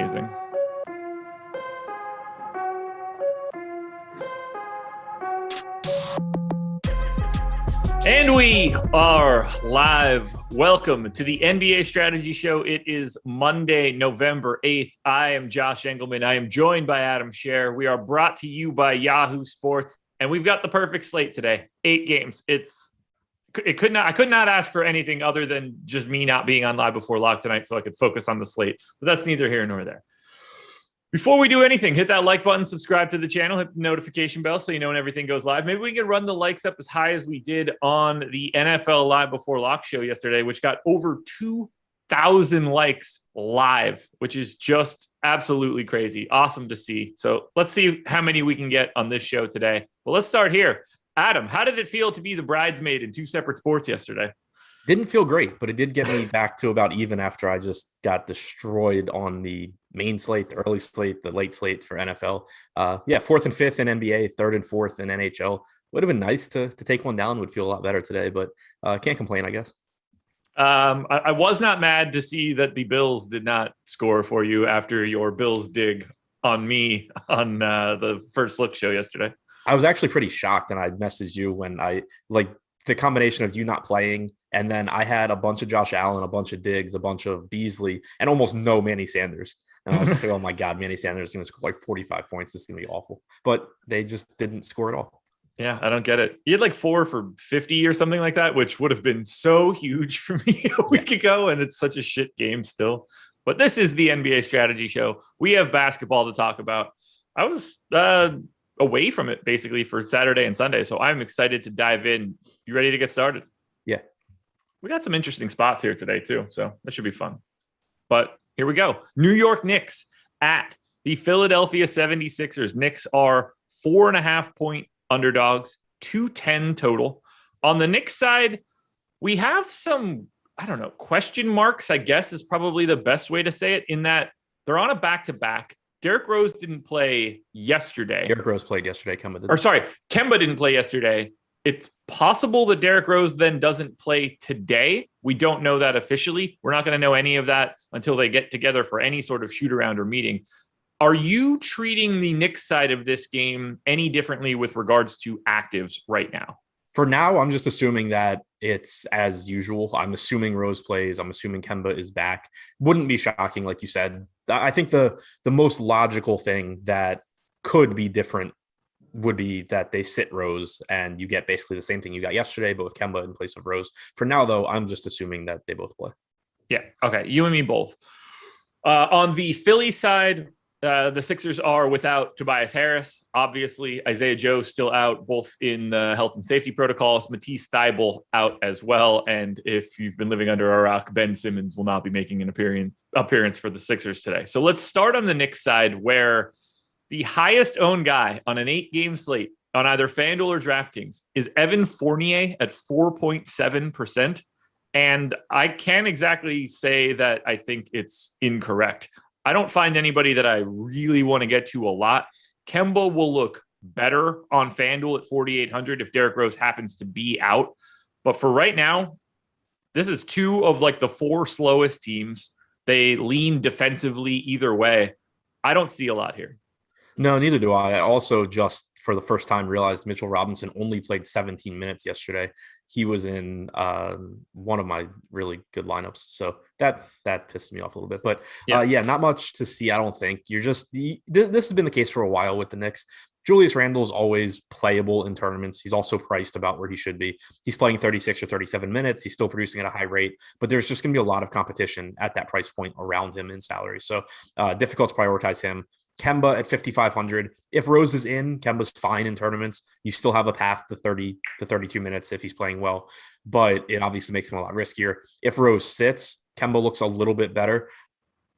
amazing. And we are live. Welcome to the NBA Strategy Show. It is Monday, November 8th. I am Josh Engleman. I am joined by Adam Scherer. We are brought to you by Yahoo Sports, and we've got the perfect slate today. 8 games. I could not ask for anything other than just me not being on Live Before Lock tonight so I could focus on the slate. But that's neither here nor there. Before we do anything, hit that like button, subscribe to the channel, hit the notification bell so you know when everything goes live. Maybe we can run the likes up as high as we did on the NFL Live Before Lock show yesterday, which got over 2,000 likes live, which is just absolutely crazy. Awesome to see. So let's see how many we can get on this show today. Well, let's start here. Adam, how did it feel to be the bridesmaid in 2 separate sports yesterday? Didn't feel great, but it did get me back to about even after I just got destroyed on the main slate, the early slate, the late slate for NFL. 4th and 5th in NBA, 3rd and 4th in NHL. Would have been nice to take one down. Would feel a lot better today, but can't complain, I guess. I was not mad to see that the Bills did not score for you after your Bills dig on me on the First Look show yesterday. I was actually pretty shocked, and I messaged you when I the combination of you not playing, and then I had a bunch of Josh Allen, a bunch of Diggs, a bunch of Beasley, and almost no Manny Sanders. And I was just like, oh my God, Manny Sanders is going to score like 45 points. This is going to be awful. But they just didn't score at all. Yeah, I don't get it. He had like 4 for 50 or something like that, which would have been so huge for me a week ago. And it's such a shit game still. But this is the NBA Strategy Show. We have basketball to talk about. I was away from it basically for Saturday and Sunday. So I'm excited to dive in. You ready to get started? Yeah. We got some interesting spots here today too. So that should be fun. But here we go. New York Knicks at the Philadelphia 76ers. Knicks are 4.5 point underdogs, 210 total. On the Knicks side, we have some, question marks, I guess is probably the best way to say it, in that they're on a back-to-back. Derrick Rose didn't play yesterday. Derrick Rose played yesterday. Kemba didn't play yesterday. It's possible that Derrick Rose then doesn't play today. We don't know that officially. We're not going to know any of that until they get together for any sort of shoot around or meeting. Are you treating the Knicks side of this game any differently with regards to actives right now? For now, I'm just assuming that it's as usual. I'm assuming Rose plays. I'm assuming Kemba is back. Wouldn't be shocking, like you said. I think the most logical thing that could be different would be that they sit Rose and you get basically the same thing you got yesterday, but with Kemba in place of Rose. For now, though, I'm just assuming that they both play. Yeah. Okay. You and me both. On the Philly side, the Sixers are without Tobias Harris. Obviously, Isaiah Joe still out, both in the health and safety protocols. Matisse Thybulle out as well. And if you've been living under a rock, Ben Simmons will not be making an appearance for the Sixers today. So let's start on the Knicks side, where the highest owned guy on an 8-game slate on either FanDuel or DraftKings is Evan Fournier at 4.7%. And I can't exactly say that I think it's incorrect. I don't find anybody that I really want to get to a lot. Kemba will look better on FanDuel at 4,800 if Derrick Rose happens to be out. But for right now, this is 2 of like the 4 slowest teams. They lean defensively either way. I don't see a lot here. No, neither do I. I also just for the first time realized Mitchell Robinson only played 17 minutes yesterday. He was in one of my really good lineups. So that pissed me off a little bit. But not much to see, I don't think. This has been the case for a while with the Knicks. Julius Randle is always playable in tournaments. He's also priced about where he should be. He's playing 36 or 37 minutes. He's still producing at a high rate, but there's just going to be a lot of competition at that price point around him in salary. So difficult to prioritize him. Kemba at 5,500. If Rose is in, Kemba's fine in tournaments. You still have a path to 30 to 32 minutes if he's playing well, but it obviously makes him a lot riskier. If Rose sits, Kemba looks a little bit better.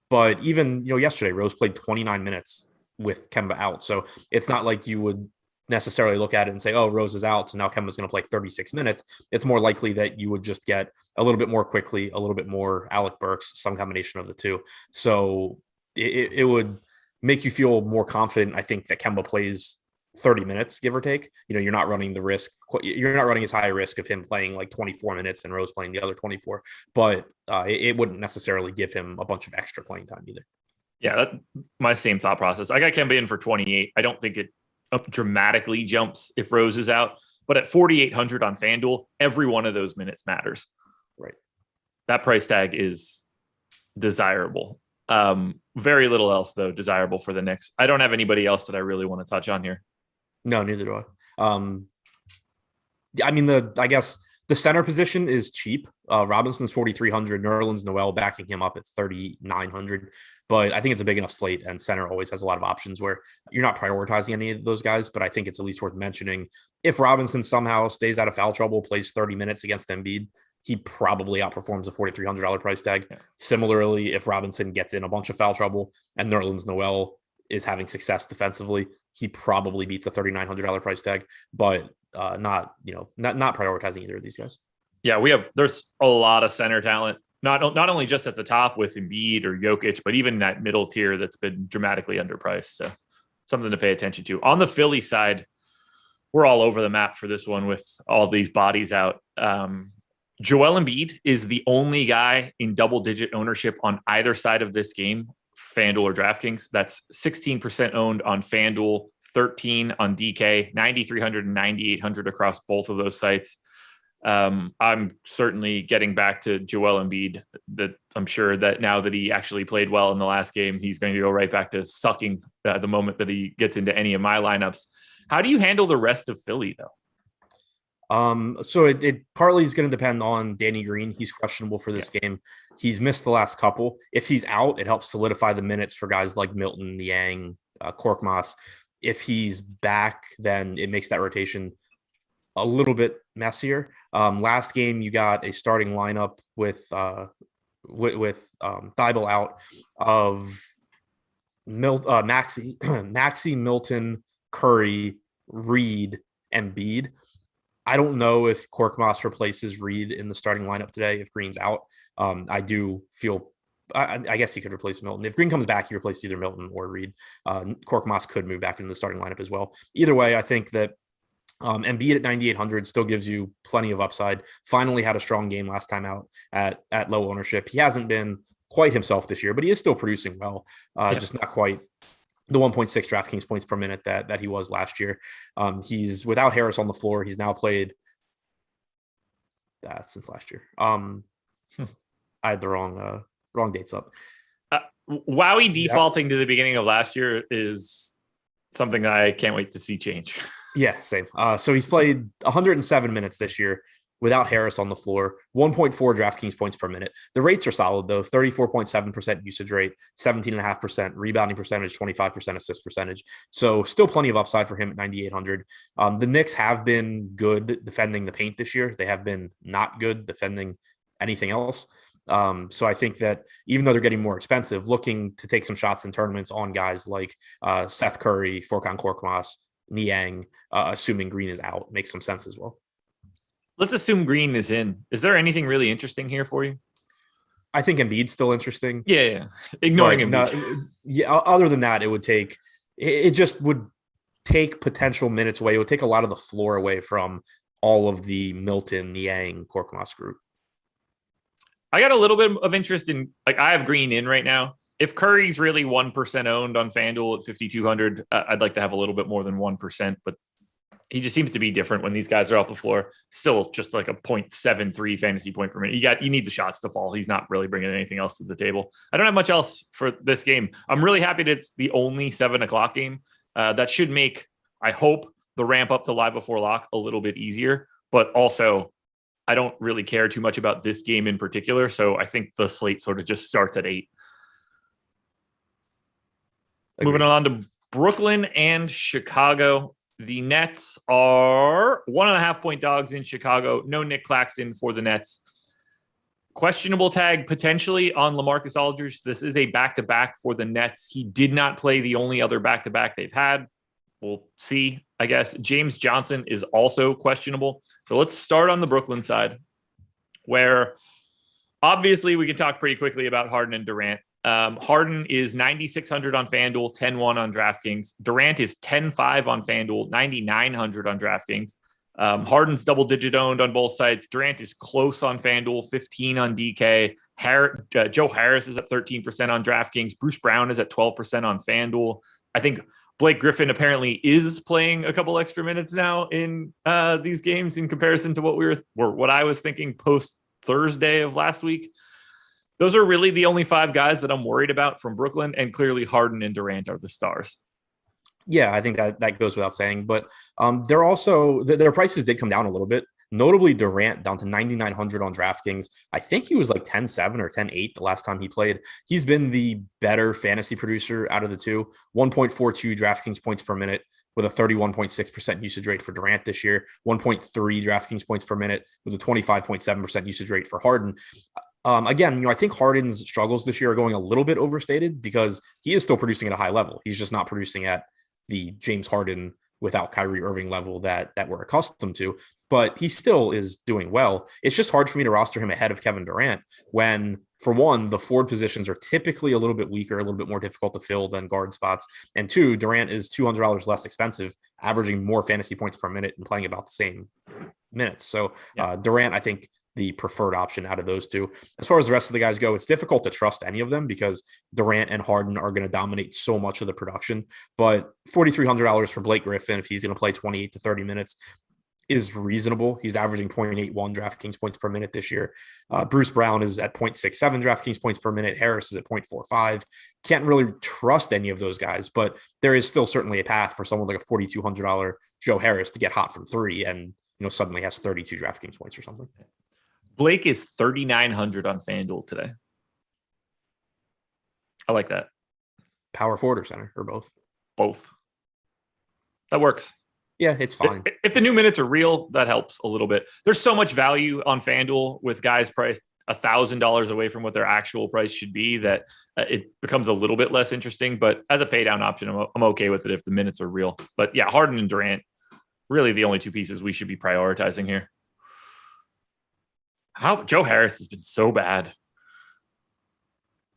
But even, yesterday, Rose played 29 minutes with Kemba out. So it's not like you would necessarily look at it and say, oh, Rose is out, so now Kemba's going to play 36 minutes. It's more likely that you would just get a little bit more quickly, a little bit more Alec Burks, some combination of the two. So it would make you feel more confident, I think, that Kemba plays 30 minutes, give or take. You're not running the risk. You're not running as high a risk of him playing like 24 minutes and Rose playing the other 24. But it wouldn't necessarily give him a bunch of extra playing time either. Yeah, my same thought process. I got Kemba in for 28. I don't think it dramatically jumps if Rose is out, but at 4,800 on FanDuel, every one of those minutes matters. Right. That price tag is desirable. Very little else though desirable for the Knicks. I don't have anybody else that I really want to touch on here. No, neither do I. I mean, I guess the center position is cheap. Robinson's 4,300, Nerlens Noel backing him up at 3,900. But I think it's a big enough slate, and center always has a lot of options where you're not prioritizing any of those guys. But I think it's at least worth mentioning. If Robinson somehow stays out of foul trouble, plays 30 minutes against Embiid, he probably outperforms a $4,300 price tag. Yeah. Similarly, if Robinson gets in a bunch of foul trouble and Nerlens Noel is having success defensively, he probably beats a $3,900 price tag. But not prioritizing either of these guys. Yeah, there's a lot of center talent, not only just at the top with Embiid or Jokic, but even that middle tier that's been dramatically underpriced. So something to pay attention to. On the Philly side, we're all over the map for this one with all these bodies out. Joel Embiid is the only guy in double-digit ownership on either side of this game, FanDuel or DraftKings. That's 16% owned on FanDuel, 13 on DK, 9,300 and 9,800 across both of those sites. I'm certainly getting back to Joel Embiid. That I'm sure that now that he actually played well in the last game, he's going to go right back to sucking the moment that he gets into any of my lineups. How do you handle the rest of Philly, though? So it partly is going to depend on Danny Green. He's questionable for this game. He's missed the last couple. If he's out, it helps solidify the minutes for guys like Milton, Niang, Korkmaz. If he's back, then it makes that rotation a little bit messier. Last game, you got a starting lineup with Thibault out of Maxey, Milton, Curry, Reed, and Embiid. I don't know if Korkmaz replaces Reed in the starting lineup today if Green's out. I do feel I guess he could replace Milton. If Green comes back, he replaces either Milton or Reed. Korkmaz could move back into the starting lineup as well. Either way, I think that Embiid at 9,800 still gives you plenty of upside. Finally had a strong game last time out at low ownership. He hasn't been quite himself this year, but he is still producing well. Just not quite the 1.6 DraftKings points per minute that he was last year. He's without Harris on the floor. He's now played that since last year. I had the wrong dates up. Wowie defaulting to the beginning of last year is something I can't wait to see change. Yeah, same. So he's played 107 minutes this year without Harris on the floor, 1.4 DraftKings points per minute. The rates are solid, though. 34.7% usage rate, 17.5% rebounding percentage, 25% assist percentage. So still plenty of upside for him at 9,800. The Knicks have been good defending the paint this year. They have been not good defending anything else. So I think that even though they're getting more expensive, looking to take some shots in tournaments on guys like Seth Curry, Furkan Korkmaz, Niang, assuming Green is out, makes some sense as well. Let's assume Green is in. Is there anything really interesting here for you? I think Embiid's still interesting. Yeah. Ignoring Embiid. Other than that, it just would take potential minutes away. It would take a lot of the floor away from all of the Milton, Niang, Korkmaz group. I got a little bit of interest in, I have Green in right now. If Curry's really 1% owned on FanDuel at 5,200, I'd like to have a little bit more than 1%, but he just seems to be different when these guys are off the floor. Still just like a 0.73 fantasy point per minute. You need the shots to fall. He's not really bringing anything else to the table. I don't have much else for this game. I'm really happy that it's the only 7:00 game. That should make, I hope, the ramp up to live before lock a little bit easier, but also I don't really care too much about this game in particular. So I think the slate sort of just starts at 8. Agreed. Moving on to Brooklyn and Chicago. The Nets are 1.5 point dogs in Chicago. No Nick Claxton for the Nets. Questionable tag potentially on LaMarcus Aldridge. This is a back-to-back for the Nets. He did not play the only other back-to-back they've had. We'll see, I guess. James Johnson is also questionable. So let's start on the Brooklyn side, where obviously we can talk pretty quickly about Harden and Durant. Harden is 9,600 on FanDuel, 10-1 on DraftKings. Durant is 10-5 on FanDuel, 9,900 on DraftKings. Harden's double-digit owned on both sides. Durant is close on FanDuel, 15 on DK. Joe Harris is at 13% on DraftKings. Bruce Brown is at 12% on FanDuel. I think Blake Griffin apparently is playing a couple extra minutes now in these games in comparison to what I was thinking post Thursday of last week. Those are really the only 5 guys that I'm worried about from Brooklyn, and clearly Harden and Durant are the stars. Yeah, I think that goes without saying, but they're also their prices did come down a little bit. Notably, Durant down to 9,900 on DraftKings. I think he was like 10-7 or 10-8 the last time he played. He's been the better fantasy producer out of the two. 1.42 DraftKings points per minute with a 31.6% usage rate for Durant this year. 1.3 DraftKings points per minute with a 25.7% usage rate for Harden. Again, I think Harden's struggles this year are going a little bit overstated because he is still producing at a high level. He's just not producing at the James Harden without Kyrie Irving level that we're accustomed to, but he still is doing well. It's just hard for me to roster him ahead of Kevin Durant when, for one, the forward positions are typically a little bit weaker, a little bit more difficult to fill than guard spots. And 2, Durant is $200 less expensive, averaging more fantasy points per minute and playing about the same minutes. So Durant, I think, the preferred option out of those two. As far as the rest of the guys go, it's difficult to trust any of them because Durant and Harden are going to dominate so much of the production. But $4,300 for Blake Griffin, if he's going to play 28 to 30 minutes, is reasonable. He's averaging 0.81 DraftKings points per minute this year. Bruce Brown is at 0.67 DraftKings points per minute. Harris is at 0.45. Can't really trust any of those guys, but there is still certainly a path for someone like a $4,200 Joe Harris to get hot from 3 and suddenly has 32 DraftKings points or something. Blake is 3,900 on FanDuel today. I like that. Power forward or center or both? Both. That works. Yeah, it's fine. If the new minutes are real, that helps a little bit. There's so much value on FanDuel with guys priced $1,000 away from what their actual price should be that it becomes a little bit less interesting. But as a pay down option, I'm okay with it if the minutes are real. But yeah, Harden and Durant, really the only 2 pieces we should be prioritizing here. Joe Harris has been so bad.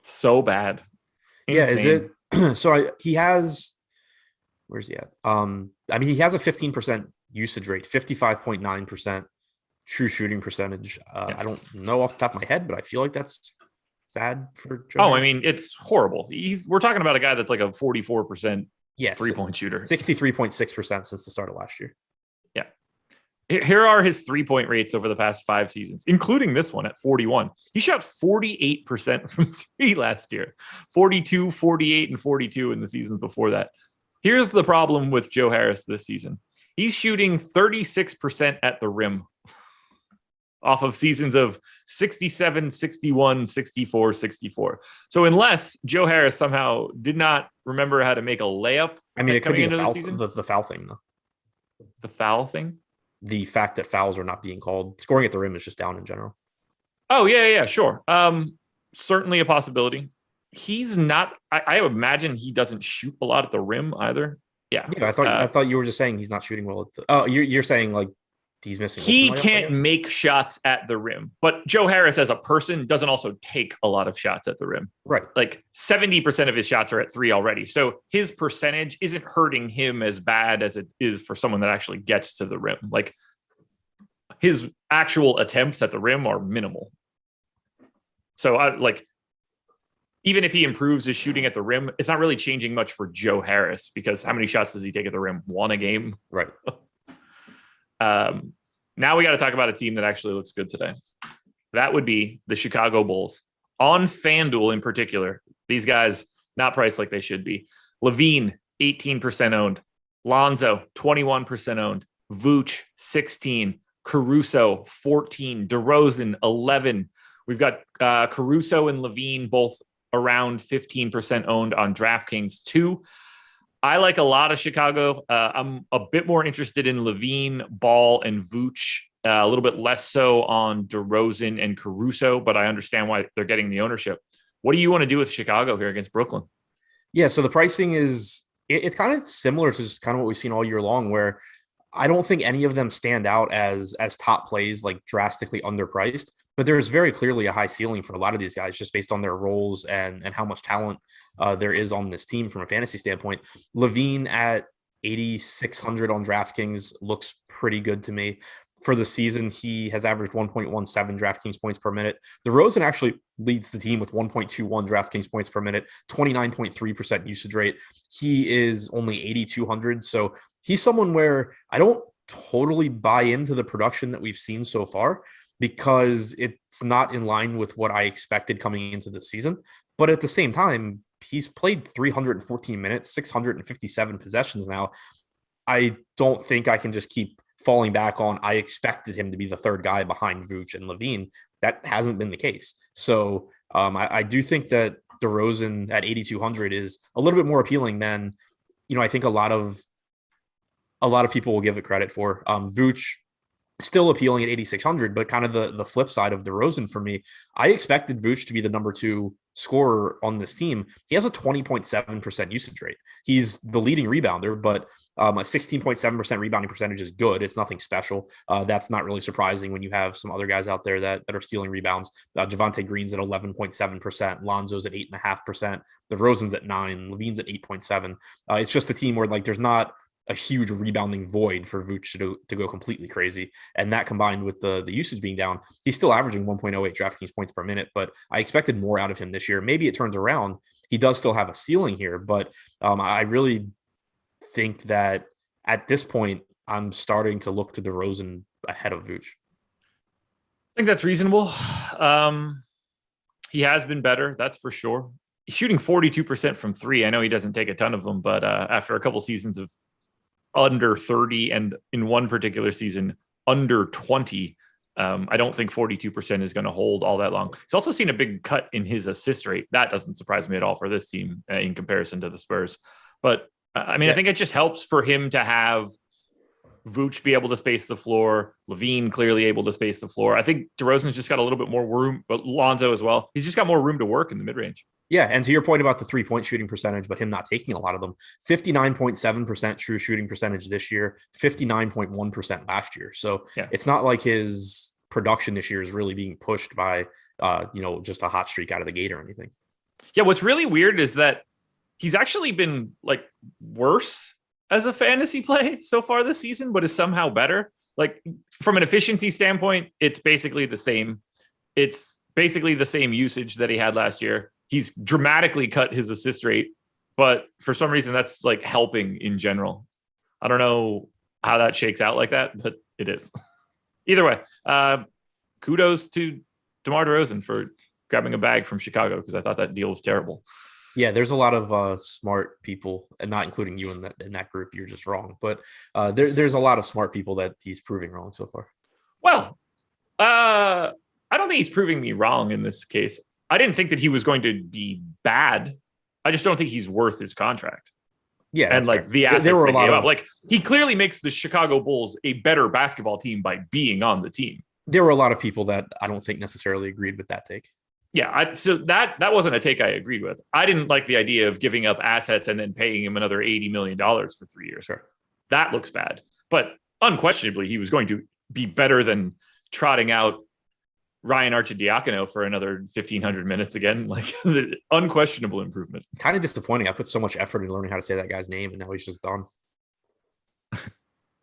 So bad. Insane. Yeah, is it? So he has, where's he at? He has a 15% usage rate, 55.9% true shooting percentage. I don't know off the top of my head, but I feel like that's bad for Joe Harris. It's horrible. We're talking about a guy that's like a 44% three-point shooter. 63.6% since the start of last year. Yeah. Here are his 3-point rates over the past 5 seasons, including this one at 41. He shot 48% from 3 last year, 42, 48, and 42 in the seasons before that. Here's the problem with Joe Harris this season. He's shooting 36% at the rim off of seasons of 67, 61, 64, 64. So unless Joe Harris somehow did not remember how to make a layup, it could be the foul thing, though. The foul thing? The fact that fouls are not being called. Scoring at the rim is just down in general. Oh, yeah, sure. Certainly a possibility. He's not, I imagine he doesn't shoot a lot at the rim either. Yeah. I thought you were just saying he's not shooting well. You're saying like he's missing. He can't make shots at the rim, but Joe Harris as a person doesn't also take a lot of shots at the rim. Right. Like 70% of his shots are at 3 already. So his percentage isn't hurting him as bad as it is for someone that actually gets to the rim. Like his actual attempts at the rim are minimal. So even if he improves his shooting at the rim, it's not really changing much for Joe Harris because how many shots does he take at the rim? 1 a game. Right. Now we got to talk about a team that actually looks good today. That would be the Chicago Bulls. On FanDuel in particular, these guys not priced like they should be. Levine, 18% owned. Lonzo, 21% owned. Vooch, 16. Caruso, 14. DeRozan, 11. We've got Caruso and Levine both around 15% owned on DraftKings too. I like a lot of Chicago. I'm a bit more interested in Levine, Ball, and Vooch. A little bit less so on DeRozan and Caruso, but I understand why they're getting the ownership. What do you want to do with Chicago here against Brooklyn? Yeah, so the pricing is it's kind of similar to just kind of what we've seen all year long, where I don't think any of them stand out as top plays, like drastically underpriced. But there's very clearly a high ceiling for a lot of these guys just based on their roles and how much talent there is on this team from a fantasy standpoint. Levine at 8,600 on DraftKings looks pretty good to me. For the season, he has averaged 1.17 DraftKings points per minute. DeRozan actually leads the team with 1.21 DraftKings points per minute, 29.3% usage rate. He is only 8,200. So he's someone where I don't totally buy into the production that we've seen so far because it's not in line with what I expected coming into the season. But at the same time, he's played 314 minutes, 657 possessions now. I don't think I can just keep falling back on I expected him to be the third guy behind Vooch and Levine. That hasn't been the case. So I do think that DeRozan at 8,200 is a little bit more appealing than, I think a lot of people will give it credit for. Vooch still appealing at 8,600, but kind of the flip side of DeRozan for me. I expected Vooch to be the number 2 scorer on this team. He has a 20.7% usage rate. He's the leading rebounder, but a 16.7% rebounding percentage is good. It's nothing special. That's not really surprising when you have some other guys out there that are stealing rebounds. Javonte Green's at 11.7%. Lonzo's at 8.5%. DeRozan's at 9%. Levine's at 8.7%. It's just a team where there's not a huge rebounding void for Vooch to go completely crazy. And that combined with the usage being down, he's still averaging 1.08 DraftKings points per minute, but I expected more out of him this year. Maybe it turns around. He does still have a ceiling here, but I really think that at this point, I'm starting to look to DeRozan ahead of Vooch. I think that's reasonable. He has been better, that's for sure. He's shooting 42% from 3. I know he doesn't take a ton of them, but after a couple seasons of under 30 and in one particular season under 20, I don't think 42% is going to hold all that long. He's also seen a big cut in his assist rate. That doesn't surprise me at all for this team in comparison to the Spurs. But I think it just helps for him to have Vooch be able to space the floor, Levine clearly able to space the floor. I think DeRozan's just got a little bit more room, but Lonzo as well. He's just got more room to work in the mid-range. Yeah, and to your point about the 3-point shooting percentage, but him not taking a lot of them, 59.7% true shooting percentage this year, 59.1% last year. So It's not like his production this year is really being pushed by, just a hot streak out of the gate or anything. Yeah, what's really weird is that he's actually been worse as a fantasy play so far this season, but is somehow better. From an efficiency standpoint, it's basically the same. It's basically the same usage that he had last year. He's dramatically cut his assist rate, but for some reason that's helping in general. I don't know how that shakes out like that, but it is. Either way, kudos to DeMar DeRozan for grabbing a bag from Chicago because I thought that deal was terrible. Yeah, there's a lot of smart people, and not including you in that group. You're just wrong, but there's a lot of smart people that he's proving wrong so far. Well, I don't think he's proving me wrong in this case. I didn't think that he was going to be bad. I just don't think he's worth his contract. Yeah, and the assets they gave up. He clearly makes the Chicago Bulls a better basketball team by being on the team. There were a lot of people that I don't think necessarily agreed with that take. Yeah, so that wasn't a take I agreed with. I didn't like the idea of giving up assets and then paying him another $80 million for 3 years. Sure. That looks bad. But unquestionably, he was going to be better than trotting out Ryan Arcidiacono for another 1,500 minutes again. Unquestionable improvement. Kind of disappointing. I put so much effort in learning how to say that guy's name, and now he's just done.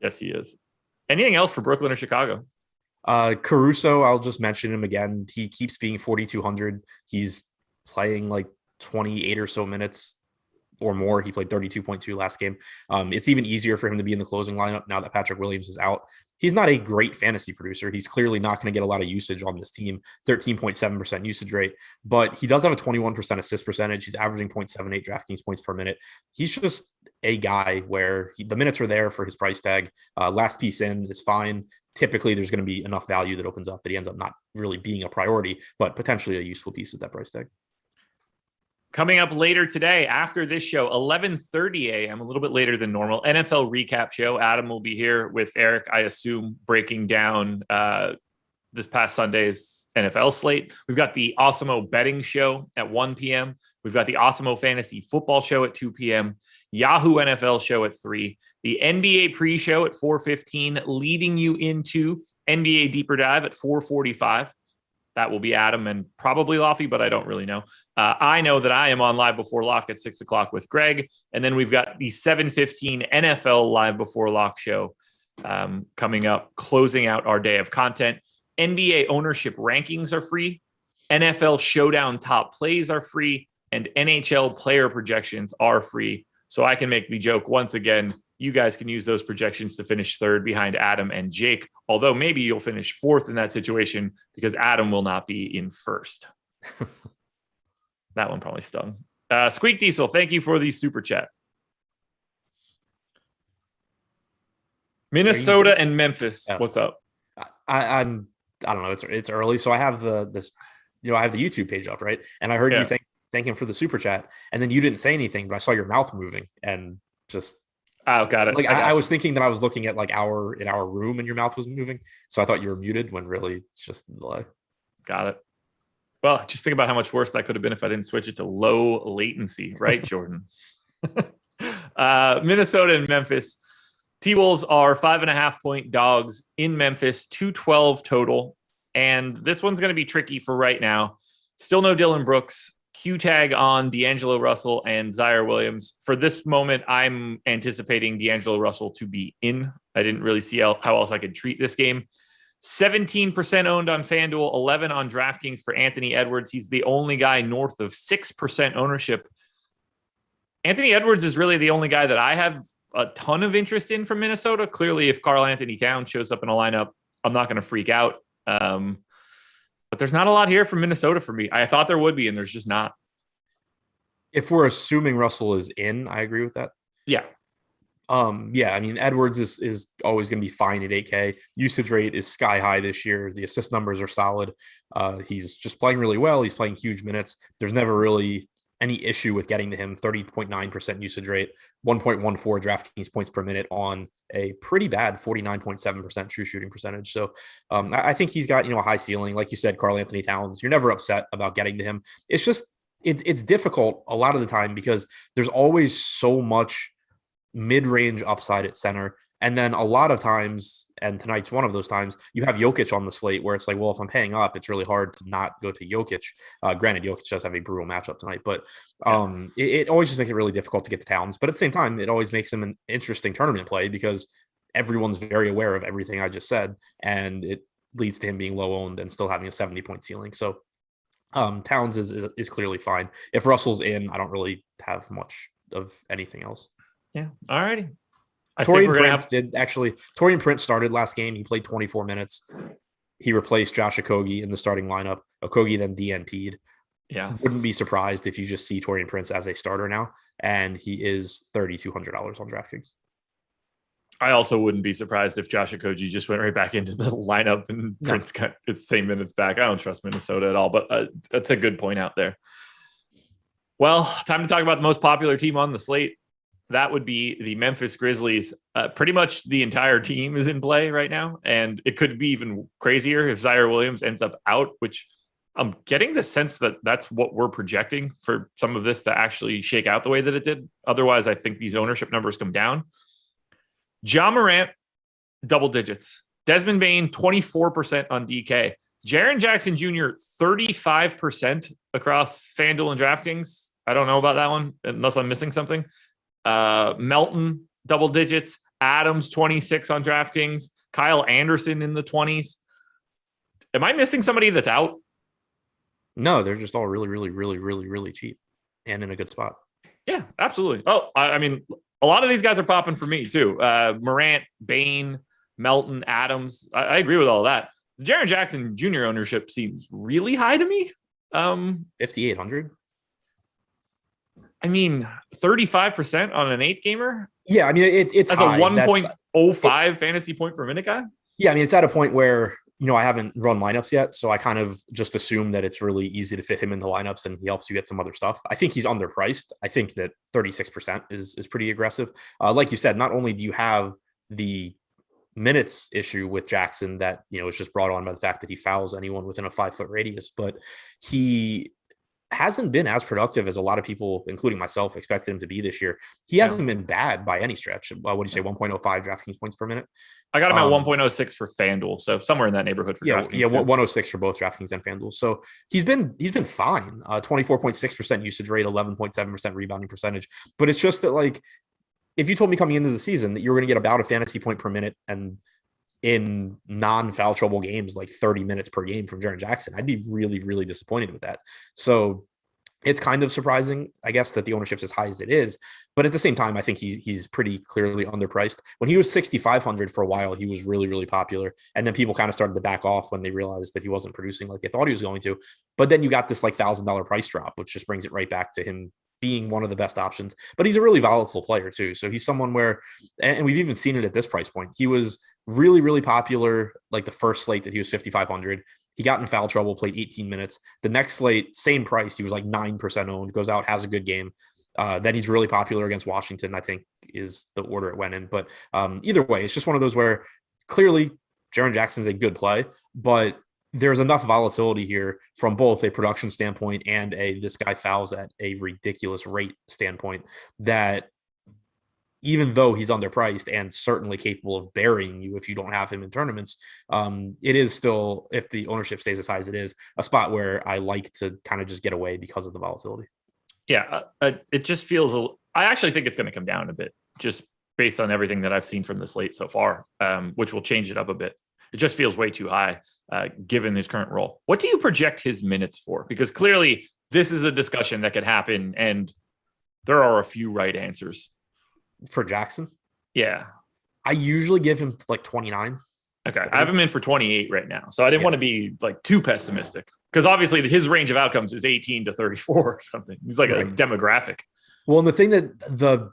Yes, he is. Anything else for Brooklyn or Chicago? Caruso, I'll just mention him again. He keeps being 4,200. He's playing 28 or so minutes or more. He played 32.2 last game. It's even easier for him to be in the closing lineup now that Patrick Williams is out. He's not a great fantasy producer. He's clearly not going to get a lot of usage on this team, 13.7% usage rate, but he does have a 21% assist percentage. He's averaging 0.78 DraftKings points per minute. He's just a guy where the minutes are there for his price tag. Last piece in is fine. Typically, there's going to be enough value that opens up that he ends up not really being a priority, but potentially a useful piece at that price tag. Coming up later today, after this show, 11:30 a.m., a little bit later than normal, NFL recap show. Adam will be here with Eric, I assume, breaking down this past Sunday's NFL slate. We've got the Awesemo betting show at 1 p.m. We've got the Awesemo fantasy football show at 2 p.m. Yahoo NFL show at 3. The NBA pre-show at 4:15, leading you into NBA Deeper Dive at 4:45. That will be Adam and probably Lofty, but I don't really know. I know that I am on Live Before Lock at 6 o'clock with Greg. And then we've got the 7:15 NFL Live Before Lock show coming up, closing out our day of content. NBA ownership rankings are free. NFL Showdown top plays are free. And NHL player projections are free. So I can make the joke once again, you guys can use those projections to finish third behind Adam and Jake, although maybe you'll finish fourth in that situation because Adam will not be in first. That one probably stung. Squeak Diesel, thank you for the super chat. Minnesota and Memphis. What's up? I don't know. It's early, so I have I have the YouTube page up, right? And I heard you thank him for the super chat, and then you didn't say anything, but I saw your mouth moving and just. Oh, got it. Like I was thinking that I was looking at like in our room and your mouth was moving, so I thought you were muted when really it's just the delay. Got it. Well, just think about how much worse that could have been if I didn't switch it to low latency, right, Jordan? Minnesota and Memphis. T-Wolves are 5.5 point dogs in Memphis, 212 total. And this one's going to be tricky for right now. Still no Dylan Brooks. Q tag on D'Angelo Russell and Zaire Williams. For this moment, I'm anticipating D'Angelo Russell to be in. I didn't really see how else I could treat this game. 17% owned on FanDuel, 11 on DraftKings for Anthony Edwards. He's the only guy north of 6% ownership. Anthony Edwards is really the only guy that I have a ton of interest in from Minnesota. Clearly, if Karl Anthony Towns shows up in a lineup, I'm not going to freak out. But there's not a lot here from Minnesota for me. I thought there would be, and there's just not. If we're assuming Russell is in, I agree with that. Yeah. Yeah, I mean, Edwards is always going to be fine at 8K. Usage rate is sky high this year. The assist numbers are solid. He's just playing really well. He's playing huge minutes. There's never really any issue with getting to him. 30.9% usage rate, 1.14 DraftKings points per minute on a pretty bad 49.7% true shooting percentage. So I think he's got, a high ceiling. Like you said, Karl Anthony Towns, you're never upset about getting to him. It's just, it's difficult a lot of the time because there's always so much mid-range upside at center. And then a lot of times, and tonight's one of those times, you have Jokic on the slate where it's like, well, if I'm paying up, it's really hard to not go to Jokic. Granted, Jokic does have a brutal matchup tonight, but it always just makes it really difficult to get to Towns. But at the same time, it always makes him an interesting tournament play because everyone's very aware of everything I just said, and it leads to him being low owned and still having a 70-point ceiling. So Towns is clearly fine. If Russell's in, I don't really have much of anything else. Yeah. All righty. Torian Prince started last game. He played 24 minutes. He replaced Josh Okogie in the starting lineup. Okogie then DNP'd. Yeah. Wouldn't be surprised if you just see Torian Prince as a starter now, and he is $3,200 on DraftKings. I also wouldn't be surprised if Josh Okogie just went right back into the lineup and Prince got its same minutes back. I don't trust Minnesota at all, but that's a good point out there. Well, time to talk about the most popular team on the slate. That would be the Memphis Grizzlies. Pretty much the entire team is in play right now, and it could be even crazier if Zaire Williams ends up out, which I'm getting the sense that that's what we're projecting for some of this to actually shake out the way that it did. Otherwise, I think these ownership numbers come down. Ja Morant, double digits. Desmond Bane, 24% on DK. Jaren Jackson Jr., 35% across FanDuel and DraftKings. I don't know about that one, unless I'm missing something. Melton, double digits. Adams, 26 on DraftKings. Kyle Anderson in the 20s. Am I missing somebody that's out? No, they're just all really, really, really, really, really cheap and in a good spot. Yeah, absolutely. Oh, I mean, a lot of these guys are popping for me too. Morant, Bane, Melton, Adams. I agree with all that. The Jaren Jackson Jr. ownership seems really high to me. 5,800. I mean, 35% on an 8-gamer. Yeah, I mean it's as high. A 1.05 fantasy point per minute guy. Yeah, I mean it's at a point where I haven't run lineups yet, so I kind of just assume that it's really easy to fit him in the lineups, and he helps you get some other stuff. I think he's underpriced. I think that 36% is pretty aggressive. Like you said, not only do you have the minutes issue with Jackson that is just brought on by the fact that he fouls anyone within a 5-foot radius, but he hasn't been as productive as a lot of people, including myself, expected him to be this year. He hasn't been bad by any stretch. What do you say, 1.05 DraftKings points per minute? I got him at 1.06 for FanDuel, so somewhere in that neighborhood for DraftKings. Yeah, 106 for both DraftKings and FanDuel. So he's been fine. 24.6% usage rate, 11.7% rebounding percentage. But it's just that, like, if you told me coming into the season that you were going to get about a fantasy point per minute and in non-foul trouble games, like 30 minutes per game from Jaren Jackson, I'd be really, really disappointed with that. So it's kind of surprising, I guess, that the ownership's as high as it is. But at the same time, I think he's pretty clearly underpriced. When he was 6,500 for a while, he was really, really popular. And then people kind of started to back off when they realized that he wasn't producing like they thought he was going to. But then you got this like $1,000 price drop, which just brings it right back to him being one of the best options. But he's a really volatile player too. So he's someone where, and we've even seen it at this price point, he was really, really popular like the first slate that he was 5,500. He got in foul trouble, played 18 minutes. The next slate, same price. He was like 9% owned, goes out, has a good game. Then he's really popular against Washington, I think is the order it went in. But either way, it's just one of those where clearly Jaren Jackson's a good play, but there's enough volatility here from both a production standpoint and this guy fouls at a ridiculous rate standpoint that even though he's underpriced and certainly capable of burying you if you don't have him in tournaments, it is still, if the ownership stays as high as it is, a spot where I like to kind of just get away because of the volatility. Yeah, it just feels, I actually think it's going to come down a bit just based on everything that I've seen from the slate so far, which will change it up a bit. It just feels way too high given his current role. What do you project his minutes for? Because clearly this is a discussion that could happen and there are a few right answers. For Jackson? Yeah. I usually give him like 29. Okay. I have him in for 28 right now. So I didn't want to be like too pessimistic because obviously his range of outcomes is 18 to 34 or something. He's like a demographic. Well, and the thing that the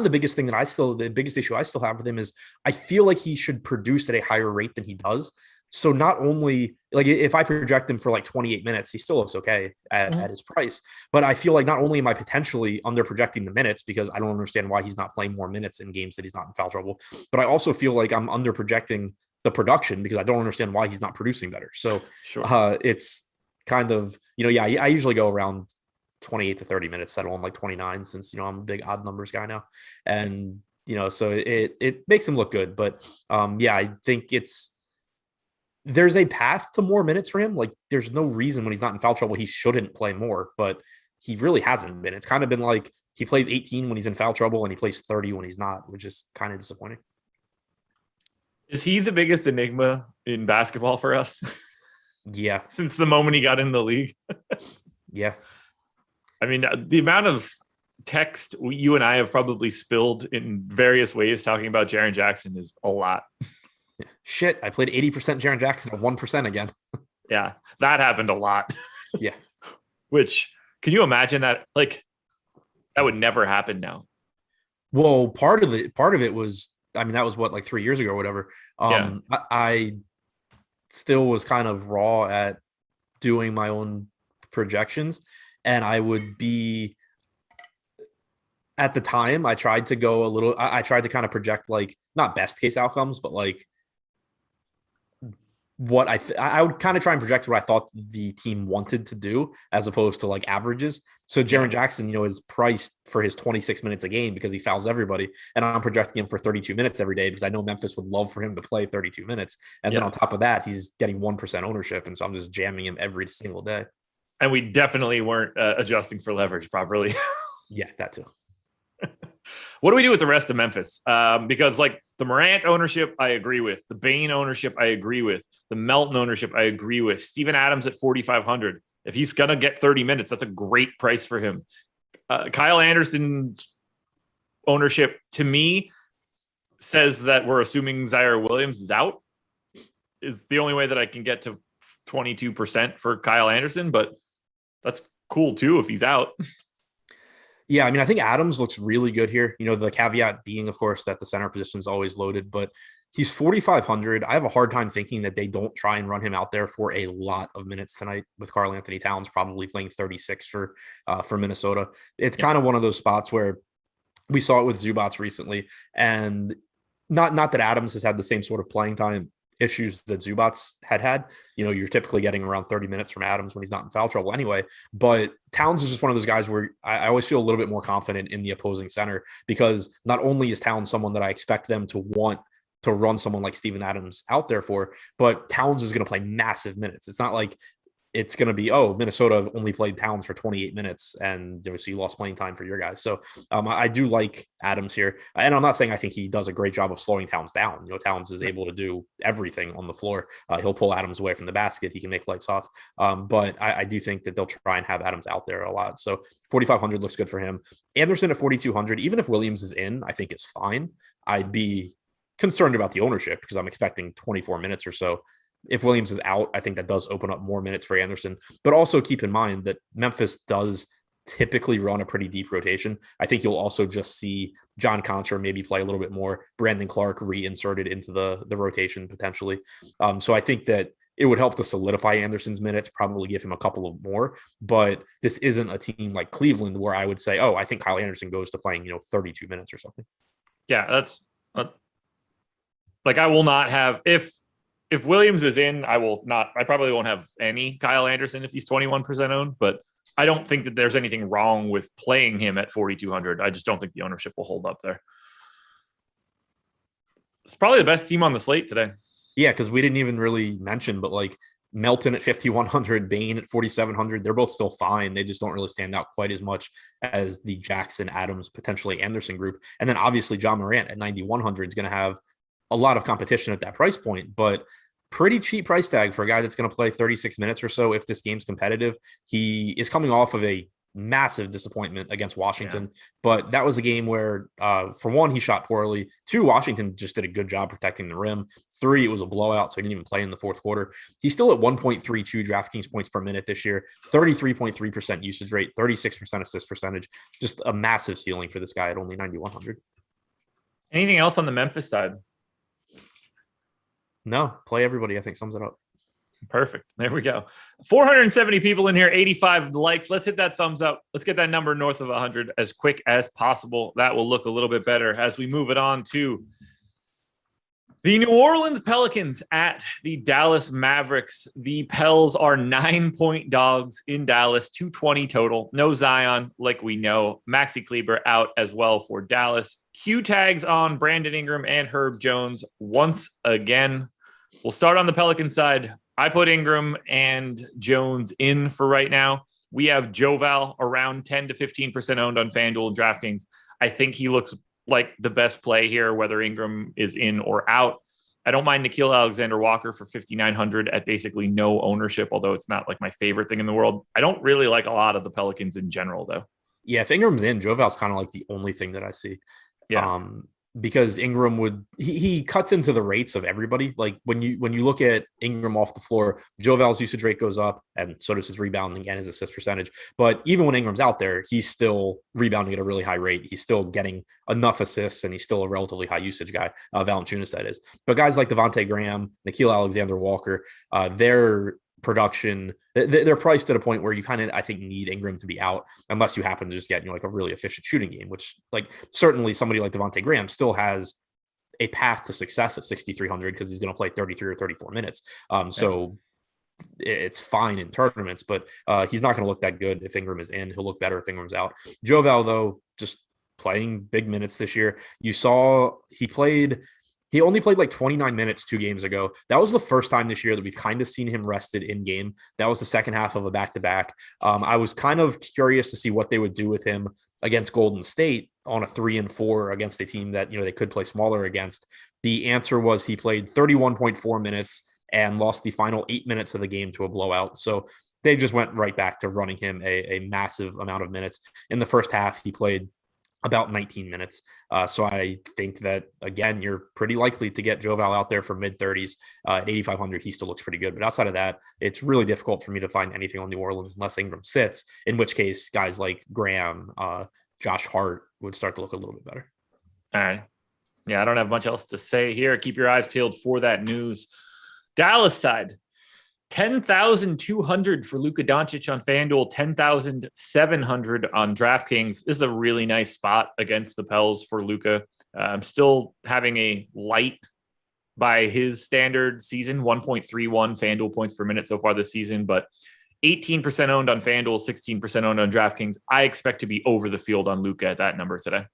biggest thing that the biggest issue I still have with him is I feel like he should produce at a higher rate than he does. So not only like if I project him for like 28 minutes, he still looks okay at his price. But I feel like not only am I potentially under projecting the minutes because I don't understand why he's not playing more minutes in games that he's not in foul trouble, but I also feel like I'm under projecting the production because I don't understand why he's not producing better. So it's kind of, I usually go around 28 to 30 minutes, settle on like 29 since, I'm a big odd numbers guy now. And, so it makes him look good. But I think there's a path to more minutes for him. Like there's no reason when he's not in foul trouble, he shouldn't play more, but he really hasn't been. It's kind of been like he plays 18 when he's in foul trouble and he plays 30 when he's not, which is kind of disappointing. Is he the biggest enigma in basketball for us? Yeah. Since the moment he got in the league. Yeah. I mean, the amount of text you and I have probably spilled in various ways talking about Jaren Jackson is a lot. Shit, I played 80% Jaren Jackson at 1% again. Yeah, that happened a lot. Yeah. Which, can you imagine that? Like, that would never happen now. Well, part of it was, I mean, that was like 3 years ago or whatever. I still was kind of raw at doing my own projections. And I would be, at the time, I tried to go I tried to kind of project like, not best case outcomes, but like, what I would kind of try and project what I thought the team wanted to do as opposed to like averages. So Jaren Jackson, is priced for his 26 minutes a game because he fouls everybody. And I'm projecting him for 32 minutes every day because I know Memphis would love for him to play 32 minutes. And then on top of that, he's getting 1% ownership. And so I'm just jamming him every single day. And we definitely weren't adjusting for leverage properly. Yeah, that too. What do we do with the rest of Memphis? Because like the Morant ownership, I agree with. The Bane ownership, I agree with. The Melton ownership, I agree with. Steven Adams at 4,500. If he's going to get 30 minutes, that's a great price for him. Kyle Anderson's ownership, to me, says that we're assuming Zaire Williams is out. Is the only way that I can get to 22% for Kyle Anderson, but that's cool too if he's out. Yeah, I mean, I think Adams looks really good here. The caveat being, of course, that the center position is always loaded, but he's 4,500. I have a hard time thinking that they don't try and run him out there for a lot of minutes tonight with Karl Anthony Towns probably playing 36 for Minnesota. It's kind of one of those spots where we saw it with Zubats recently, and not that Adams has had the same sort of playing time issues that Zubats had. You're typically getting around 30 minutes from Adams when he's not in foul trouble anyway. But Towns is just one of those guys where I always feel a little bit more confident in the opposing center, because not only is Towns someone that I expect them to want to run someone like Steven Adams out there for, but Towns is going to play massive minutes. It's not like it's going to be, Minnesota only played Towns for 28 minutes and so you lost playing time for your guys. So I do like Adams here. And I'm not saying I think he does a great job of slowing Towns down. Towns is able to do everything on the floor. He'll pull Adams away from the basket. He can make lights off. But I do think that they'll try and have Adams out there a lot. So 4,500 looks good for him. Anderson at 4,200, even if Williams is in, I think it's fine. I'd be concerned about the ownership because I'm expecting 24 minutes or so. If Williams is out, I think that does open up more minutes for Anderson. But also keep in mind that Memphis does typically run a pretty deep rotation. I think you'll also just see John Contra maybe play a little bit more, Brandon Clark reinserted into the rotation potentially. So I think that it would help to solidify Anderson's minutes, probably give him a couple of more. But this isn't a team like Cleveland where I would say, I think Kyle Anderson goes to playing 32 minutes or something. Yeah, that's like I will not have if Williams is in, I probably won't have any Kyle Anderson if he's 21% owned, but I don't think that there's anything wrong with playing him at 4,200. I just don't think the ownership will hold up there. It's probably the best team on the slate today. Yeah, because we didn't even really mention, but like Melton at 5,100, Bain at 4,700, they're both still fine. They just don't really stand out quite as much as the Jackson, Adams, potentially Anderson group. And then obviously John Morant at 9,100 is going to have a lot of competition at that price point, but pretty cheap price tag for a guy that's going to play 36 minutes or so if this game's competitive. He is coming off of a massive disappointment against Washington, but that was a game where, for one, he shot poorly. 2, Washington just did a good job protecting the rim. 3, it was a blowout, so he didn't even play in the fourth quarter. He's still at 1.32 DraftKings points per minute this year, 33.3% usage rate, 36% assist percentage. Just a massive ceiling for this guy at only 9,100. Anything else on the Memphis side? No, play everybody, I think sums it up. Perfect. There we go. 470 people in here, 85 likes. Let's hit that thumbs up. Let's get that number north of 100 as quick as possible. That will look a little bit better as we move it on to the New Orleans Pelicans at the Dallas Mavericks. The Pels are 9-point dogs in Dallas, 220 total. No Zion, like we know. Maxi Kleber out as well for Dallas. Q tags on Brandon Ingram and Herb Jones once again. We'll start on the Pelican side. I put Ingram and Jones in for right now. We have Joval around 10 to 15% owned on FanDuel and DraftKings. I think he looks like the best play here, whether Ingram is in or out. I don't mind Nickeil Alexander-Walker for 5,900 at basically no ownership, although it's not like my favorite thing in the world. I don't really like a lot of the Pelicans in general, though. Yeah, if Ingram's in, Joval's kind of like the only thing that I see. Yeah. Because Ingram he cuts into the rates of everybody. Like when you look at Ingram off the floor, Joval's usage rate goes up, and so does his rebounding and his assist percentage. But even when Ingram's out there, he's still rebounding at a really high rate. He's still getting enough assists, and he's still a relatively high usage guy. Valanciunas, that is. But guys like Devontae Graham, Nickeil Alexander-Walker, their production, they're priced at a point where you kind of, I think, need Ingram to be out unless you happen to just get like a really efficient shooting game, which like certainly somebody like Devontae Graham still has a path to success at 6,300 because he's going to play 33 or 34 minutes. So it's fine in tournaments, but he's not going to look that good if Ingram is in. He'll look better if Ingram's out. Joval, though, just playing big minutes this year. You saw he only played like 29 minutes 2 games ago. That was the first time this year that we've kind of seen him rested in game. That was the second half of a back-to-back. I was kind of curious to see what they would do with him against Golden State on a 3-4 against a team that, they could play smaller against. The answer was he played 31.4 minutes and lost the final 8 minutes of the game to a blowout. So they just went right back to running him a massive amount of minutes. In the first half, he played about 19 minutes. So I think that, again, you're pretty likely to get Joval out there for mid-30s. At 8,500, he still looks pretty good. But outside of that, it's really difficult for me to find anything on New Orleans unless Ingram sits, in which case guys like Graham, Josh Hart would start to look a little bit better. All right. Yeah, I don't have much else to say here. Keep your eyes peeled for that news. Dallas side. 10,200 for Luka Doncic on FanDuel, 10,700 on DraftKings. This is a really nice spot against the Pels for Luka. I'm still having a light by his standard season, 1.31 FanDuel points per minute so far this season, but 18% owned on FanDuel, 16% owned on DraftKings. I expect to be over the field on Luka at that number today.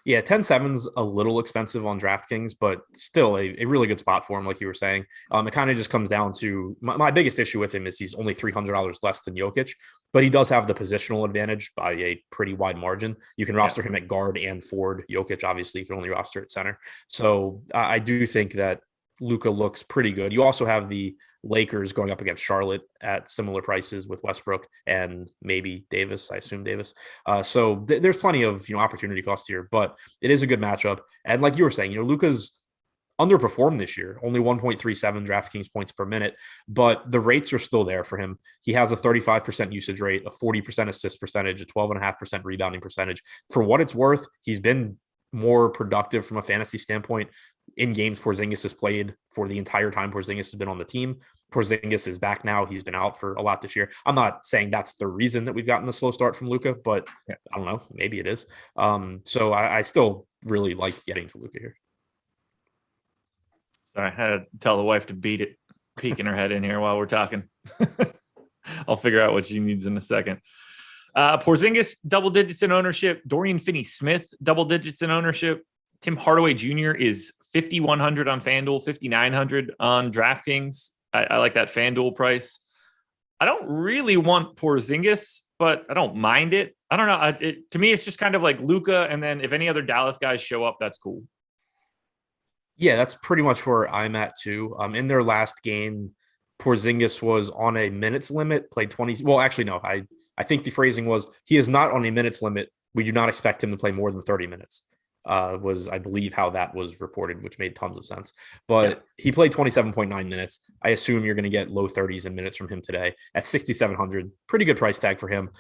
Yeah, 10-7's a little expensive on DraftKings, but still a really good spot for him, like you were saying. It kind of just comes down to my biggest issue with him is he's only $300 less than Jokic, but he does have the positional advantage by a pretty wide margin. You can roster him at guard and forward. Jokic, obviously, you can only roster at center. So I do think that Luka looks pretty good. You also have the Lakers going up against Charlotte at similar prices with Westbrook and maybe Davis. I assume Davis. So there's plenty of opportunity cost here, but it is a good matchup. And like you were saying, Luka's underperformed this year, only 1.37 DraftKings points per minute, but the rates are still there for him. He has a 35% usage rate, a 40% assist percentage, a 12.5% rebounding percentage. For what it's worth, he's been more productive from a fantasy standpoint in games Porzingis has played for the entire time Porzingis has been on the team. Porzingis is back now. He's been out for a lot this year. I'm not saying that's the reason that we've gotten the slow start from Luka, but I don't know. Maybe it is. So I still really like getting to Luka here. Sorry, I had to tell the wife to beat it, peeking her head in here while we're talking. I'll figure out what she needs in a second. Porzingis, double digits in ownership. Dorian Finney-Smith, double digits in ownership. Tim Hardaway Jr. is 5,100 on FanDuel, 5,900 on DraftKings. I like that FanDuel price. I don't really want Porzingis, but I don't mind it. I don't know. To me, it's just kind of like Luka, and then if any other Dallas guys show up, that's cool. Yeah, that's pretty much where I'm at too. In their last game, Porzingis was on a minutes limit, played 20. Well, actually, no. I think the phrasing was he is not on a minutes limit. We do not expect him to play more than 30 minutes. Was I believe how that was reported, which made tons of sense. But he played 27.9 minutes. I assume you're going to get low 30s in minutes from him today at 6,700. Pretty good price tag for him.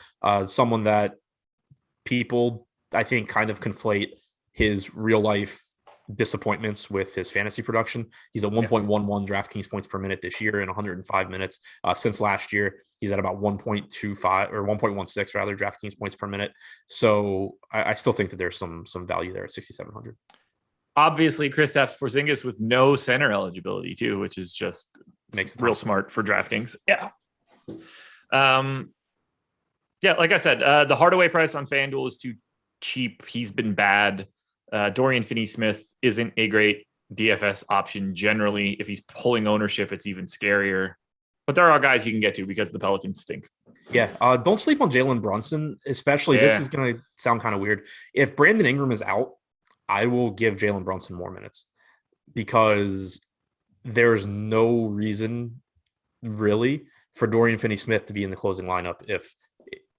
Someone that people, I think, kind of conflate his real life disappointments with his fantasy production. He's at 1.11 DraftKings points per minute this year in 105 minutes. Since last year, he's at about 1.25 or 1.16 rather DraftKings points per minute. So I still think that there's some value there at 6,700. Obviously, Kristaps Porzingis with no center eligibility too, which is just makes it real smart for DraftKings. Yeah. Like I said, the Hardaway price on FanDuel is too cheap. He's been bad. Dorian Finney-Smith isn't a great DFS option generally. If he's pulling ownership, it's even scarier. But there are guys you can get to because the Pelicans stink. Yeah, don't sleep on Jalen Brunson, especially. This is going to sound kind of weird. If Brandon Ingram is out, I will give Jalen Brunson more minutes because there's no reason really for Dorian Finney-Smith to be in the closing lineup if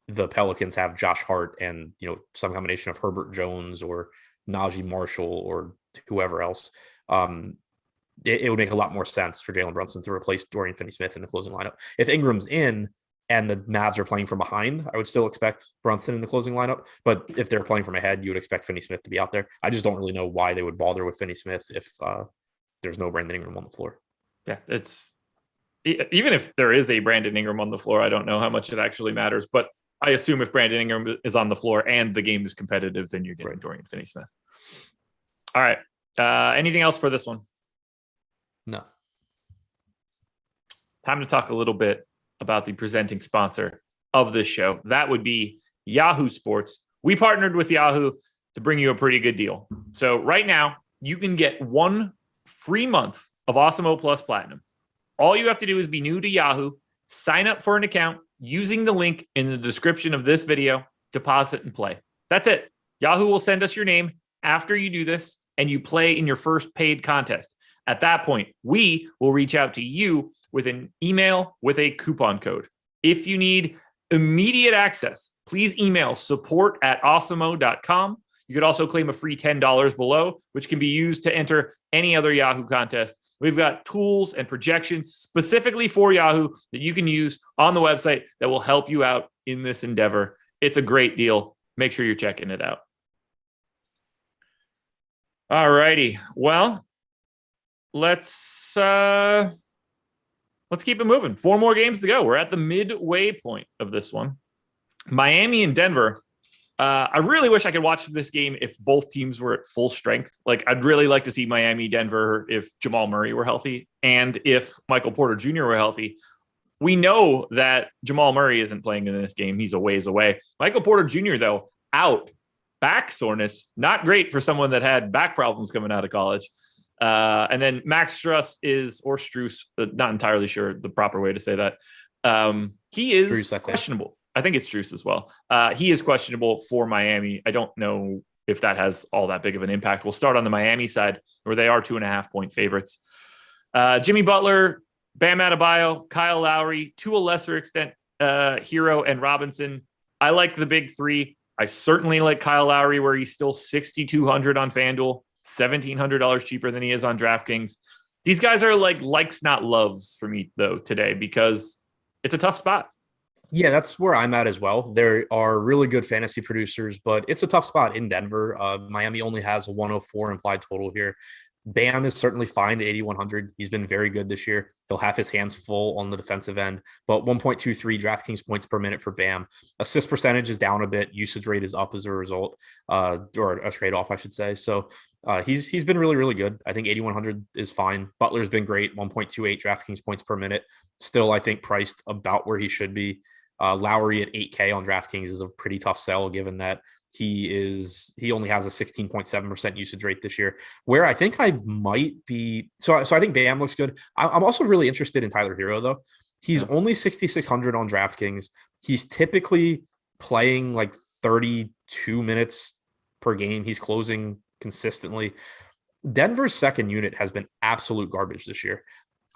the Pelicans have Josh Hart and some combination of Herbert Jones or Najee Marshall or whoever else. It would make a lot more sense for Jalen Brunson to replace Dorian Finney-Smith in the closing lineup. If Ingram's in and the Mavs are playing from behind, I would still expect Brunson in the closing lineup. But if they're playing from ahead, you would expect Finney-Smith to be out there. I just don't really know why they would bother with Finney-Smith if there's no Brandon Ingram on the floor. Yeah, it's even if there is a Brandon Ingram on the floor, I don't know how much it actually matters. But I assume if Brandon Ingram is on the floor and the game is competitive, then you're getting Dorian Finney-Smith. All right. Anything else for this one? No. Time to talk a little bit about the presenting sponsor of this show. That would be Yahoo Sports. We partnered with Yahoo to bring you a pretty good deal. So right now, you can get 1 free month of Awesemo Plus Platinum. All you have to do is be new to Yahoo, sign up for an account using the link in the description of this video, deposit and play. That's it. Yahoo will send us your name after you do this and you play in your first paid contest. At that point, we will reach out to you with an email with a coupon code. If you need immediate access, please email support@awesemo.com. You could also claim a free $10 below, which can be used to enter any other Yahoo contest. We've got tools and projections specifically for Yahoo that you can use on the website that will help you out in this endeavor. It's a great deal. Make sure you're checking it out. All righty. Well, let's keep it moving. 4 more games to go. We're at the midway point of this one. Miami and Denver I really wish I could watch this game if both teams were at full strength. Like, I'd really like to see Miami, Denver if Jamal Murray were healthy and if Michael Porter Jr. were healthy. We know that Jamal Murray isn't playing in this game. He's a ways away. Michael Porter Jr., though, out. Back soreness, not great for someone that had back problems coming out of college. And then Max Struess or Strus, not entirely sure the proper way to say that. He is Strus, questionable. I think it's Strus as well. He is questionable for Miami. I don't know if that has all that big of an impact. We'll start on the Miami side, where they are 2.5-point favorites. Jimmy Butler, Bam Adebayo, Kyle Lowry, to a lesser extent, Hero and Robinson. I like the big three. I certainly like Kyle Lowry, where he's still $6,200 on FanDuel, $1,700 cheaper than he is on DraftKings. These guys are like likes, not loves for me, though, today, because it's a tough spot. Yeah, that's where I'm at as well. There are really good fantasy producers, but it's a tough spot in Denver. Miami only has a 104 implied total here. Bam is certainly fine at 8,100. He's been very good this year. He'll have his hands full on the defensive end, but 1.23 DraftKings points per minute for Bam. Assist percentage is down a bit. Usage rate is up as a result, or a trade-off, I should say. So he's been really, really good. I think 8,100 is fine. Butler's been great, 1.28 DraftKings points per minute. Still, I think, priced about where he should be. Lowry at 8K on DraftKings is a pretty tough sell, given that he only has a 16.7% usage rate this year, where I think I might be. So I think Bam looks good. I'm also really interested in Tyler Hero, though. He's only 6,600 on DraftKings. He's typically playing like 32 minutes per game. He's closing consistently. Denver's second unit has been absolute garbage this year.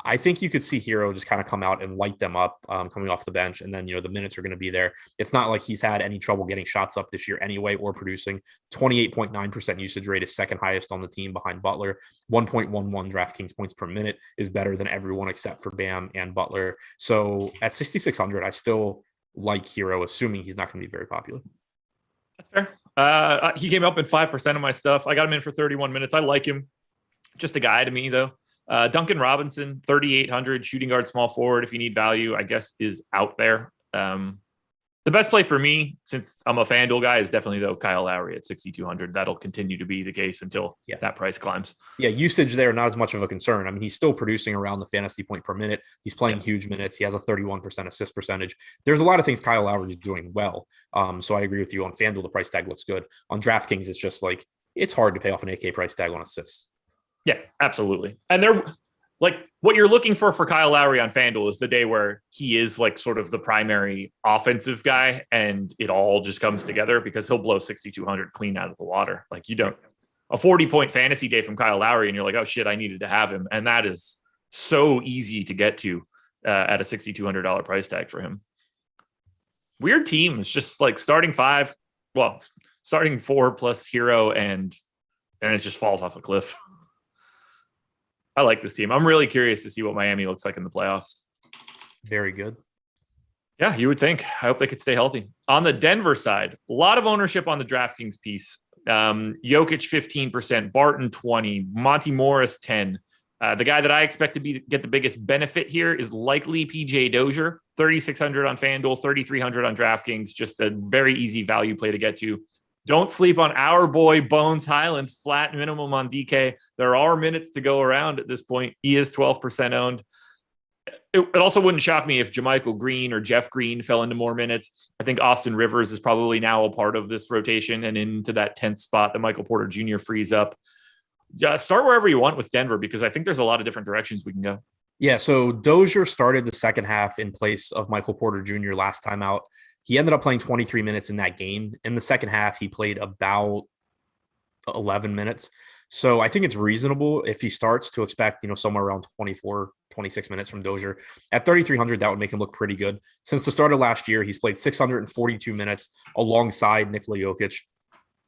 I think you could see Hero just kind of come out and light them up coming off the bench. And then, the minutes are going to be there. It's not like he's had any trouble getting shots up this year anyway, or producing. 28.9% usage rate is second highest on the team behind Butler. 1.11 DraftKings points per minute is better than everyone except for Bam and Butler. So at 6,600, I still like Hero, assuming he's not going to be very popular. That's fair. He came up in 5% of my stuff. I got him in for 31 minutes. I like him. Just a guy to me, though. Duncan Robinson, 3,800, shooting guard, small forward, if you need value, I guess, is out there. The best play for me, since I'm a FanDuel guy, is definitely, though, Kyle Lowry at 6,200. That'll continue to be the case until that price climbs. Yeah, usage there, not as much of a concern. I mean, he's still producing around the fantasy point per minute. He's playing huge minutes. He has a 31% assist percentage. There's a lot of things Kyle Lowry is doing well. So I agree with you. On FanDuel, the price tag looks good. On DraftKings, it's just like, it's hard to pay off an 8K price tag on assists. Yeah, absolutely. And they're like, what you're looking for Kyle Lowry on FanDuel is the day where he is like sort of the primary offensive guy, and it all just comes together, because he'll blow 6,200 clean out of the water. Like, you don't, a 40-point fantasy day from Kyle Lowry, and you're like, oh shit, I needed to have him. And that is so easy to get to at a $6,200 price tag for him. Weird team. It's just like starting four plus Hero, and it just falls off a cliff. I like this team. I'm really curious to see what Miami looks like in the playoffs. Very good. Yeah, you would think. I hope they could stay healthy. On the Denver side, a lot of ownership on the DraftKings piece. Jokic 15%, Barton 20%, Monty Morris 10%. The guy that I expect to get the biggest benefit here is likely PJ Dozier, 3,600 on FanDuel, 3,300 on DraftKings. Just a very easy value play to get to. Don't sleep on our boy Bones Highland, flat minimum on DK. There are minutes to go around at this point. He is 12% owned. It also wouldn't shock me if Jermichael Green or Jeff Green fell into more minutes. I think Austin Rivers is probably now a part of this rotation and into that 10th spot that Michael Porter Jr. frees up. Start wherever you want with Denver, because I think there's a lot of different directions we can go. Yeah, so Dozier started the second half in place of Michael Porter Jr. last time out. He ended up playing 23 minutes in that game. In the second half, he played about 11 minutes. So I think it's reasonable if he starts to expect, somewhere around 24, 26 minutes from Dozier. At 3,300, that would make him look pretty good. Since the start of last year, he's played 642 minutes alongside Nikola Jokic.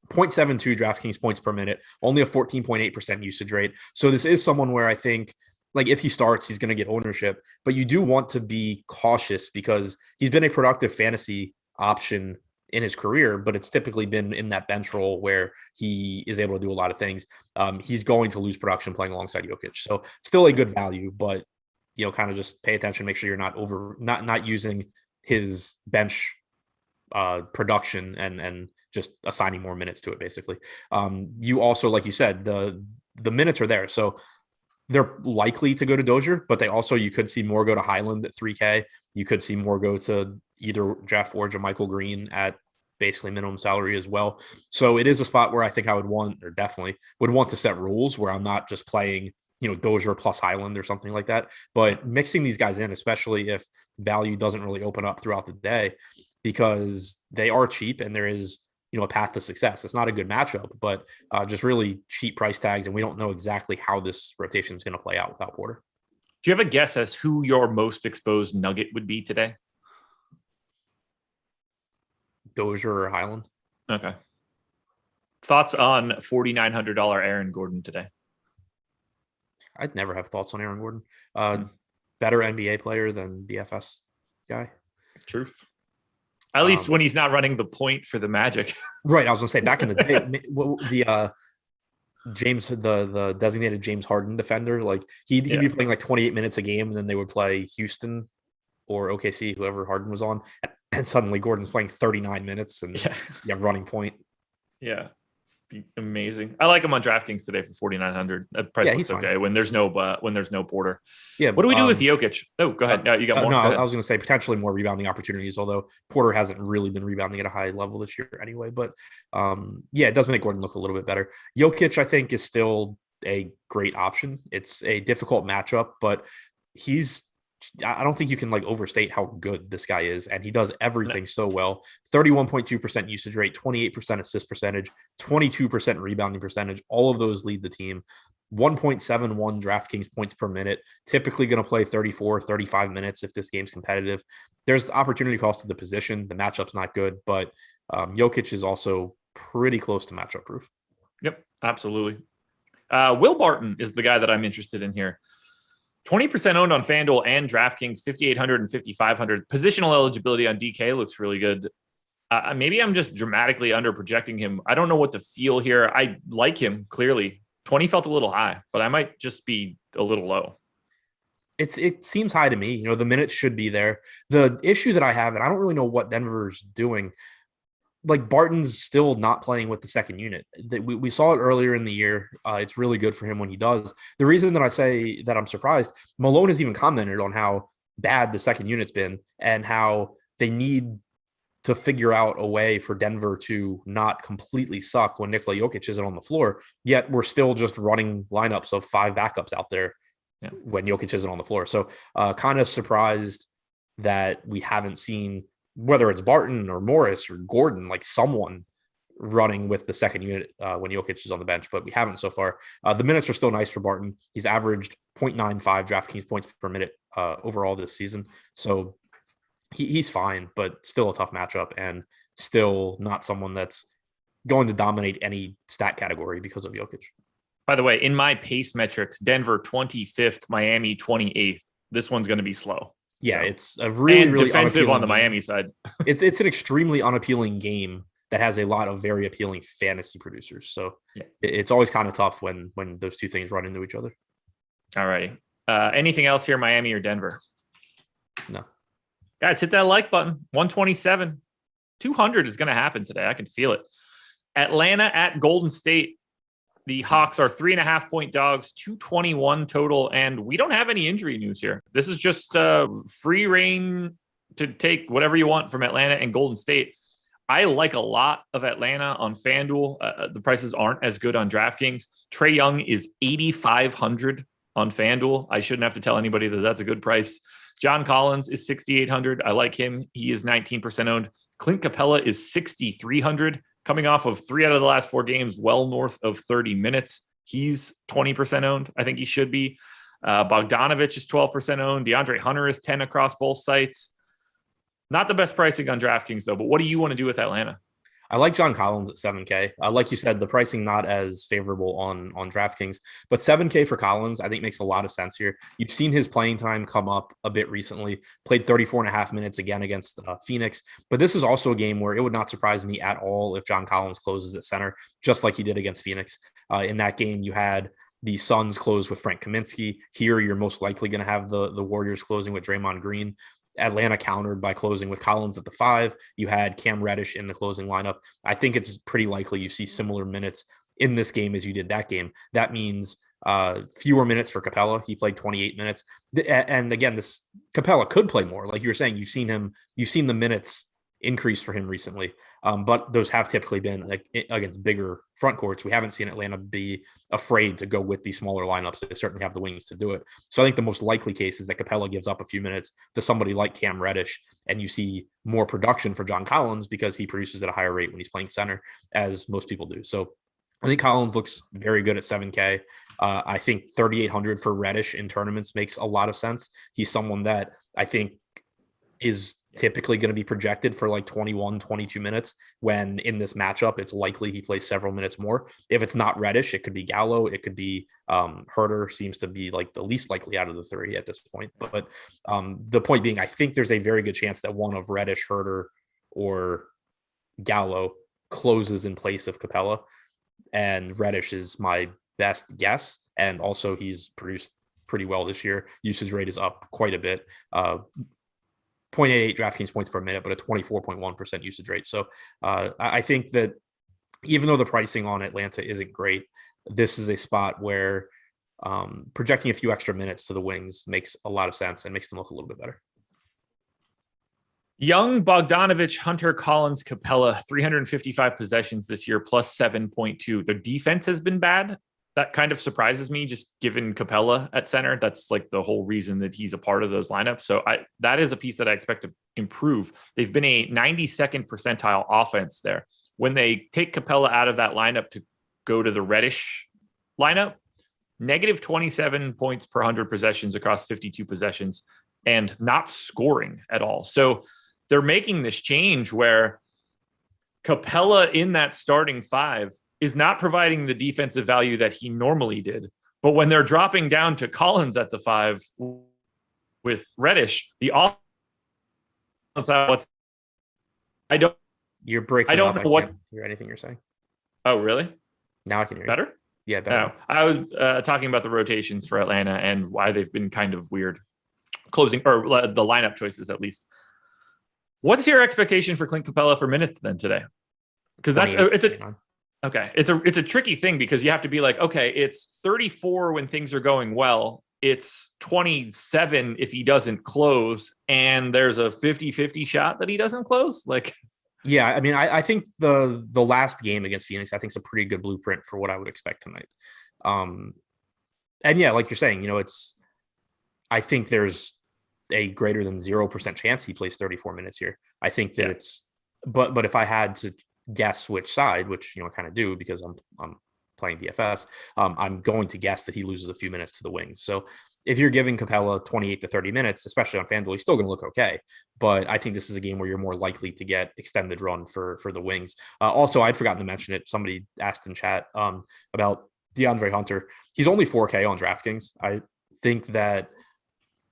0.72 DraftKings points per minute, only a 14.8% usage rate. So this is someone where I think, like, if he starts, he's going to get ownership, but you do want to be cautious because he's been a productive fantasy option in his career, but it's typically been in that bench role where he is able to do a lot of things. He's going to lose production playing alongside Jokic. So still a good value, but, kind of just pay attention, make sure you're not using his bench production and just assigning more minutes to it, basically. You also, like you said, the minutes are there. So they're likely to go to Dozier, but you could see more go to Highland at 3K. You could see more go to either Jeff or JaMychal Green at basically minimum salary as well. So it is a spot where I think I would definitely want to set rules where I'm not just playing, Dozier plus Highland or something like that, but mixing these guys in, especially if value doesn't really open up throughout the day, because they are cheap and there is, a path to success. It's not a good matchup, but just really cheap price tags. And we don't know exactly how this rotation is going to play out without Porter. Do you have a guess as who your most exposed nugget would be today? Dozier or Highland? Okay. Thoughts on $4,900 Aaron Gordon today? I'd never have thoughts on Aaron Gordon. Better NBA player than DFS guy. Truth. At least when he's not running the point for the Magic. Right. I was gonna say back in the day, the designated James Harden defender, like he'd be playing like 28 minutes a game, and then they would play Houston or OKC, whoever Harden was on, and suddenly Gordon's playing 39 minutes and you have running point. Yeah. Be amazing. I like him on DraftKings today for 4,900. That price looks okay when there's no Porter. Yeah. What do we do with Jokic? Oh, go ahead. You got more. No, I was going to say potentially more rebounding opportunities, although Porter hasn't really been rebounding at a high level this year anyway. But it does make Gordon look a little bit better. Jokic, I think, is still a great option. It's a difficult matchup, but I don't think you can overstate how good this guy is. And he does everything so well. 31.2% usage rate, 28% assist percentage, 22% rebounding percentage. All of those lead the team. 1.71 DraftKings points per minute, typically going to play 34, 35 minutes if this game's competitive. There's opportunity cost of the position. The matchup's not good, but Jokic is also pretty close to matchup proof. Yep, absolutely. Will Barton is the guy that I'm interested in here. 20% owned on FanDuel and DraftKings, 5,800 and 5,500. Positional eligibility on DK looks really good. Maybe I'm just dramatically under projecting him. I don't know what to feel here. I like him, clearly. 20 felt a little high, but I might just be a little low. It seems high to me. The minutes should be there. The issue that I have, and I don't really know what Denver's doing, Barton's still not playing with the second unit. We saw it earlier in the year. It's really good for him when he does. The reason that I say that I'm surprised, Malone has even commented on how bad the second unit's been and how they need to figure out a way for Denver to not completely suck when Nikola Jokic isn't on the floor, yet we're still just running lineups of 5 backups out there when Jokic isn't on the floor. So kind of surprised that we haven't seen, whether it's Barton or Morris or Gordon, someone running with the second unit when Jokic is on the bench, but we haven't so far. The minutes are still nice for Barton. He's averaged 0.95 DraftKings points per minute overall this season. So he's fine, but still a tough matchup and still not someone that's going to dominate any stat category because of Jokic. By the way, in my pace metrics, Denver 25th, Miami 28th. This one's going to be slow. Yeah, it's a really defensive on the game. Miami side. It's an extremely unappealing game that has a lot of very appealing fantasy producers. So it's always kind of tough when those two things run into each other. All righty. Anything else here, Miami or Denver? No. Guys, hit that like button. 127. 200 is going to happen today. I can feel it. Atlanta at Golden State. The Hawks are 3.5-point dogs, 221 total, and we don't have any injury news here. This is just free reign to take whatever you want from Atlanta and Golden State. I like a lot of Atlanta on FanDuel. The prices aren't as good on DraftKings. Trae Young is 8,500 on FanDuel. I shouldn't have to tell anybody that that's a good price. John Collins is 6,800. I like him. He is 19% owned. Clint Capella is 6,300. Coming off of 3 out of the last 4 games, well north of 30 minutes. He's 20% owned. I think he should be. Bogdanovich is 12% owned. DeAndre Hunter is 10 across both sites. Not the best pricing on DraftKings, though. But what do you want to do with Atlanta? I like John Collins at 7K. Like you said, the pricing not as favorable on DraftKings, but 7K for Collins, I think makes a lot of sense here. You've seen his playing time come up a bit recently, played 34.5 minutes again against Phoenix, but this is also a game where it would not surprise me at all if John Collins closes at center, just like he did against Phoenix. In that game, you had the Suns close with Frank Kaminsky. Here, you're most likely going to have the Warriors closing with Draymond Green. Atlanta countered by closing with Collins at the 5. You had Cam Reddish in the closing lineup. I think it's pretty likely you see similar minutes in this game as you did that game. That means fewer minutes for Capella. He played 28 minutes. And again, this Capella could play more. Like you were saying, you've seen the minutes increase for him recently. But those have typically been like against bigger front courts. We haven't seen Atlanta be afraid to go with these smaller lineups. They certainly have the wings to do it. So I think the most likely case is that Capella gives up a few minutes to somebody like Cam Reddish, and you see more production for John Collins because he produces at a higher rate when he's playing center, as most people do. So I think Collins looks very good at 7K. I think 3,800 for Reddish in tournaments makes a lot of sense. He's someone that I think is typically going to be projected for like 21, 22 minutes, when in this matchup, it's likely he plays several minutes more. If it's not Reddish, it could be Gallo. It could be Herder, seems to be like the least likely out of the three at this point. But the point being, I think there's a very good chance that one of Reddish, Herder, or Gallo closes in place of Capella. And Reddish is my best guess. And also he's produced pretty well this year. Usage rate is up quite a bit. 0.88 DraftKings points per minute, but a 24.1% usage rate. So I think that even though the pricing on Atlanta isn't great, this is a spot where projecting a few extra minutes to the wings makes a lot of sense and makes them look a little bit better. Young, Bogdanovich, Hunter, Collins, Capella, 355 possessions this year, plus 7.2. The defense has been bad. That kind of surprises me, just given Capella at center. That's like the whole reason that he's a part of those lineups. So that is a piece that I expect to improve. They've been a 92nd percentile offense there. When they take Capella out of that lineup to go to the Reddish lineup, negative 27 points per 100 possessions across 52 possessions, and not scoring at all. So they're making this change where Capella in that starting 5 is not providing the defensive value that he normally did. But when they're dropping down to Collins at the 5 with Reddish, the offense, You're breaking. I don't up. know what. Can't hear anything you're saying. Oh, really? Now I can hear you. Better? Yeah, better. No, I was talking about the rotations for Atlanta and why they've been kind of weird closing, or the lineup choices at least. What's your expectation for Clint Capella for minutes then today? Because it's a tricky thing, because you have to be like, okay, it's 34 when things are going well. It's 27 if he doesn't close, and there's a 50-50 shot that he doesn't close. Like, yeah, I mean, I think the last game against Phoenix, I think, is a pretty good blueprint for what I would expect tonight. And yeah, like you're saying, I think there's a greater than 0% chance he plays 34 minutes here. I think that it's, but if I had to guess which side, which I kind of do because I'm playing DFS, I'm going to guess that he loses a few minutes to the wings. So if you're giving Capella 28 to 30 minutes, especially on FanDuel, he's still going to look okay. But I think this is a game where you're more likely to get extended run for the wings. Also, I'd forgotten to mention it. Somebody asked in chat about DeAndre Hunter. He's only 4K on DraftKings. I think that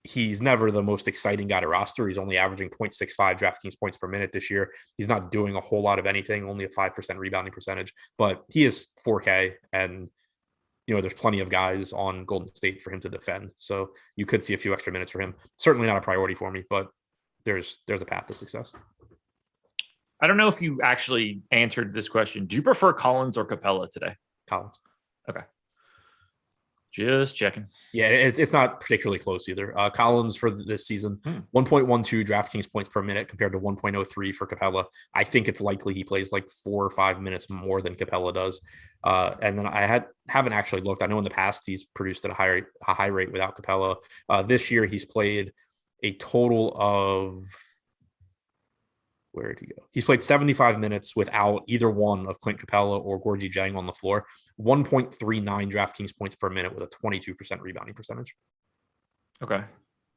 he's never the most exciting guy to roster. He's only averaging 0.65 DraftKings points per minute this year. He's not doing a whole lot of anything, only a 5% rebounding percentage, but he is 4K, and there's plenty of guys on Golden State for him to defend. So you could see a few extra minutes for him. Certainly not a priority for me, but there's a path to success. I don't know if you actually answered this question. Do you prefer Collins or Capella today? Collins. Okay. Just checking. Yeah, it's not particularly close either. Collins for this season, 1.12 DraftKings points per minute compared to 1.03 for Capella. I think it's likely he plays like 4 or 5 minutes more than Capella does. And then I haven't actually looked. I know in the past he's produced at a high rate without Capella. This year he's played a total of, where did he go? He's played 75 minutes without either one of Clint Capella or Gorgie Jang on the floor. 1.39 DraftKings points per minute with a 22% rebounding percentage. Okay.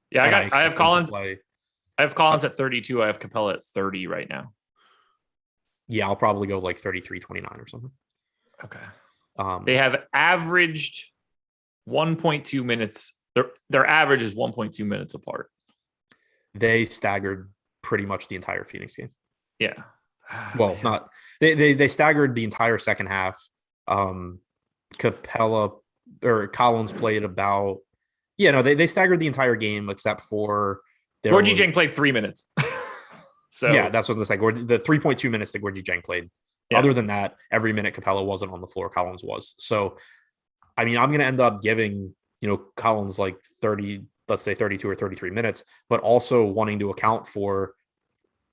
Yeah, I have Collins. I have Collins at 32. I have Capella at 30 right now. Yeah, I'll probably go like 33-29 or something. Okay. They have averaged 1.2 minutes. Their average is 1.2 minutes apart. They staggered pretty much the entire Phoenix game. Yeah. Well, not they staggered the entire second half. Capella or Collins played about, they staggered the entire game except for Gorgie Jang played 3 minutes. So yeah, that's what I was going to say. The 3.2 minutes that Gorgie Jang played. Yeah. Other than that, every minute Capella wasn't on the floor, Collins was. So, I mean, I'm going to end up giving, Collins like 30, let's say 32 or 33 minutes, but also wanting to account for,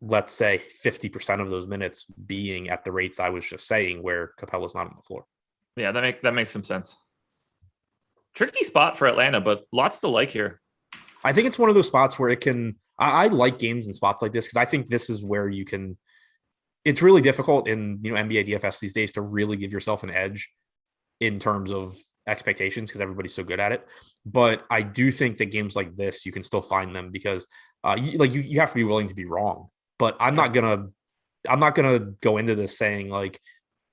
let's say 50% of those minutes being at the rates I was just saying, where Capella's not on the floor. Yeah, that makes some sense. Tricky spot for Atlanta, but lots to like here. I think it's one of those spots where I like games in spots like this because I think this is where you can. It's really difficult in NBA DFS these days to really give yourself an edge in terms of expectations because everybody's so good at it. But I do think that games like this you can still find them because you have to be willing to be wrong. But I'm not gonna go into this saying like,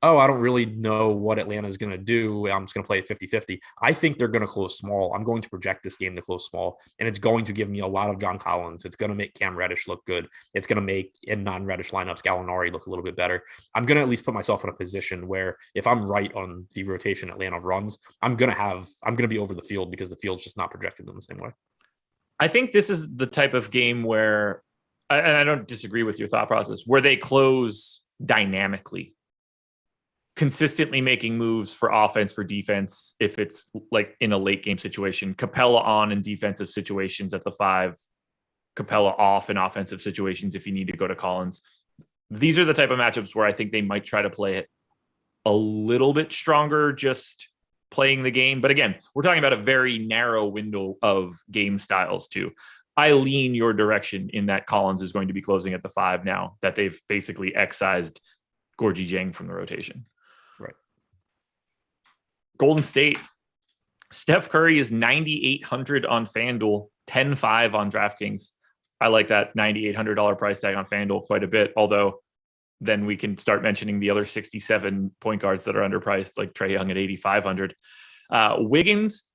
oh, I don't really know what Atlanta's going to do. I'm just going to play it 50-50. I think they're going to close small. I'm going to project this game to close small, and it's going to give me a lot of John Collins. It's going to make Cam Reddish look good. It's going to make, in non-Reddish lineups, Gallinari look a little bit better. I'm going to at least put myself in a position where if I'm right on the rotation Atlanta runs, I'm going to be over the field because the field's just not projected in the same way. I think this is the type of game where, and I don't disagree with your thought process, where they close dynamically, consistently making moves for offense, for defense. If it's like in a late game situation, Capella on in defensive situations at the 5, Capella off in offensive situations if you need to go to Collins. These are the type of matchups where I think they might try to play it a little bit stronger, just playing the game. But again, we're talking about a very narrow window of game styles too. I lean your direction in that Collins is going to be closing at the 5 now that they've basically excised Gorgie Jang from the rotation. Right. Golden State. Steph Curry is 9,800 on FanDuel, 10-5 on DraftKings. I like that $9,800 price tag on FanDuel quite a bit, although then we can start mentioning the other 67 point guards that are underpriced, like Trae Young at 8,500. Wiggins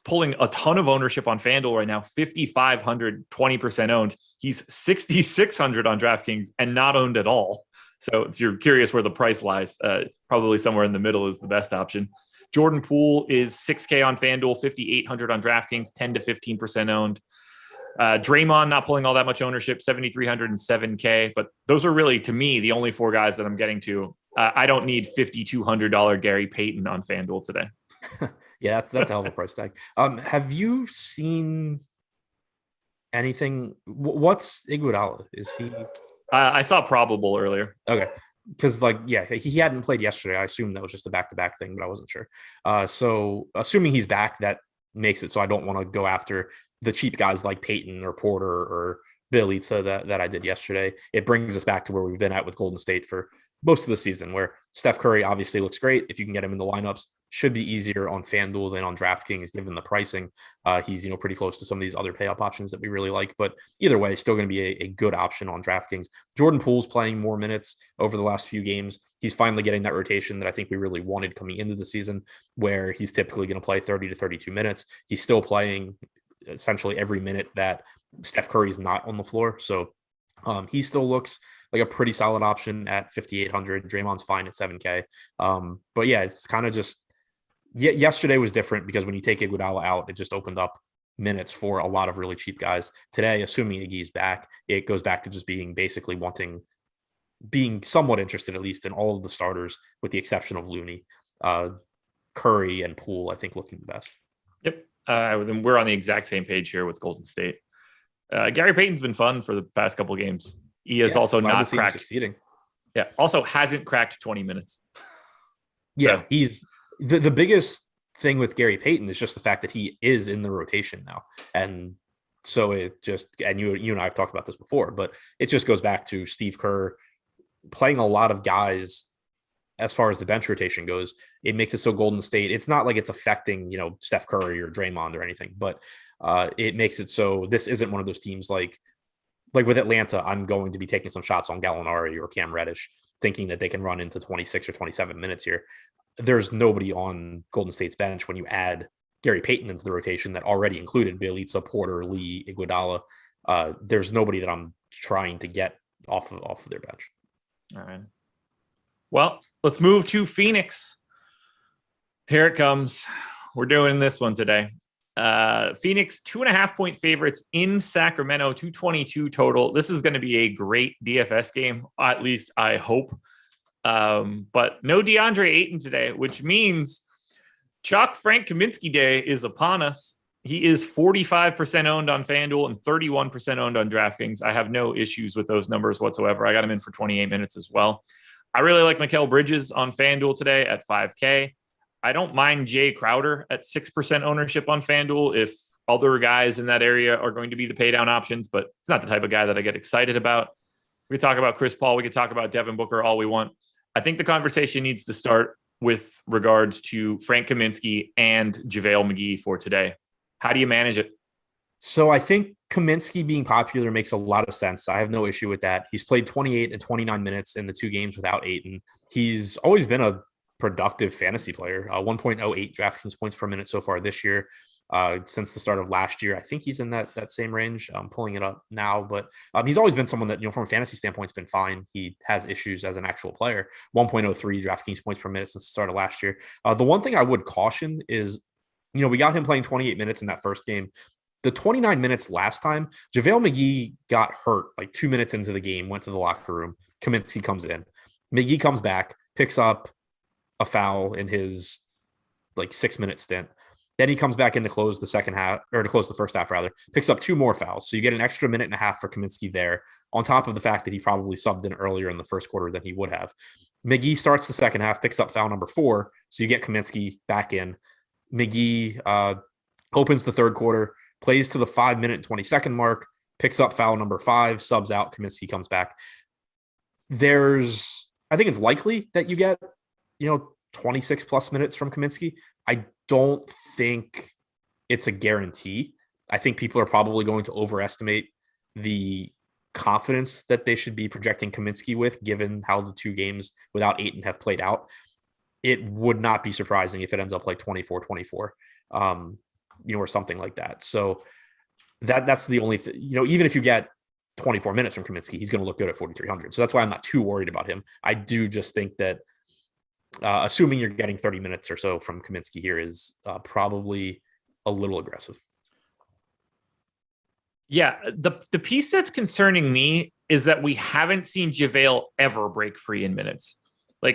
pulling a ton of ownership on FanDuel right now, 5,500, 20% owned. He's 6,600 on DraftKings and not owned at all. So if you're curious where the price lies, probably somewhere in the middle is the best option. Jordan Poole is 6K on FanDuel, 5,800 on DraftKings, 10 to 15% owned. Draymond not pulling all that much ownership, 7,300 and 7K. But those are really, to me, the only 4 guys that I'm getting to. I don't need $5,200 Gary Payton on FanDuel today. Yeah, that's a hell of a price tag. Have you seen anything? What's Iguodala? Is he? I saw probable earlier. Okay. Because he hadn't played yesterday. I assumed that was just a back-to-back thing, but I wasn't sure. So assuming he's back, that makes it so I don't want to go after the cheap guys like Peyton or Porter or Bielitsa that I did yesterday. It brings us back to where we've been at with Golden State for most of the season, where Steph Curry obviously looks great. If you can get him in the lineups, should be easier on FanDuel than on DraftKings, given the pricing. He's pretty close to some of these other pay-up options that we really like. But either way, still going to be a good option on DraftKings. Jordan Poole's playing more minutes over the last few games. He's finally getting that rotation that I think we really wanted coming into the season, where he's typically going to play 30 to 32 minutes. He's still playing essentially every minute that Steph Curry is not on the floor. So he still looks like a pretty solid option at 5,800. Draymond's fine at 7K. But yeah, it's kind of just, yesterday was different because when you take Iguodala out, it just opened up minutes for a lot of really cheap guys. Today, assuming Iggy's back, it goes back to just being somewhat interested, at least in all of the starters, with the exception of Looney, Curry, and Poole, I think, looking the best. Yep. We're on the exact same page here with Golden State. Gary Payton's been fun for the past couple of games. He has also not cracked. Succeeding. Yeah. Also hasn't cracked 20 minutes. Yeah. So, he's the biggest thing with Gary Payton is just the fact that he is in the rotation now. And so it just, and you and I have talked about this before, but it just goes back to Steve Kerr playing a lot of guys as far as the bench rotation goes. It makes it so Golden State, it's not like it's affecting, Steph Curry or Draymond or anything, but it makes it so this isn't one of those teams like with Atlanta, I'm going to be taking some shots on Gallinari or Cam Reddish, thinking that they can run into 26 or 27 minutes here. There's nobody on Golden State's bench when you add Gary Payton into the rotation that already included Bielitsa, Porter, Lee, Iguodala. There's nobody that I'm trying to get off of their bench. All right. Well, let's move to Phoenix. Here it comes. We're doing this one today. Phoenix 2.5-point favorites in Sacramento, 222 total. This is going to be a great DFS game, at least I hope. But no DeAndre Ayton today, which means Chalk Frank Kaminsky Day is upon us. He is 45% owned on FanDuel and 31% owned on DraftKings. I have no issues with those numbers whatsoever. I got him in for 28 minutes as well. I really like Mikal Bridges on FanDuel today at 5K. I don't mind Jay Crowder at 6% ownership on FanDuel if other guys in that area are going to be the pay down options, but it's not the type of guy that I get excited about. We could talk about Chris Paul. We could talk about Devin Booker all we want. I think the conversation needs to start with regards to Frank Kaminsky and JaVale McGee for today. How do you manage it? So I think Kaminsky being popular makes a lot of sense. I have no issue with that. He's played 28 and 29 minutes in the 2 games without Ayton. He's always been a productive fantasy player, 1.08 DraftKings points per minute so far this year. Since the start of last year, I think he's in that same range. I'm pulling it up now, but he's always been someone that, from a fantasy standpoint, has been fine. He has issues as an actual player. 1.03 DraftKings points per minute since the start of last year. The one thing I would caution is, we got him playing 28 minutes in that first game. The 29 minutes last time, JaVale McGee got hurt like 2 minutes into the game, went to the locker room. Kaminsky comes in. McGee comes back, picks up a foul in his 6-minute stint. Then he comes back in to close the second half, or to close the first half rather, picks up 2 more fouls. So you get an extra minute and a half for Kaminsky there, on top of the fact that he probably subbed in earlier in the first quarter than he would have. McGee starts the second half, picks up foul number 4. So you get Kaminsky back in. McGee opens the third quarter, plays to the 5-minute and 20-second mark, picks up foul number 5, subs out, Kaminsky comes back. I think it's likely that you get, 26 plus minutes from Kaminsky. I don't think it's a guarantee. I think people are probably going to overestimate the confidence that they should be projecting Kaminsky with, given how the 2 games without Ayton have played out. It would not be surprising if it ends up like 24-24, or something like that. So that's the only thing, even if you get 24 minutes from Kaminsky, he's going to look good at 4,300. So that's why I'm not too worried about him. I do just think that assuming you're getting 30 minutes or so from Kaminsky here is probably a little aggressive. Yeah, the piece that's concerning me is that we haven't seen JaVale ever break free in minutes.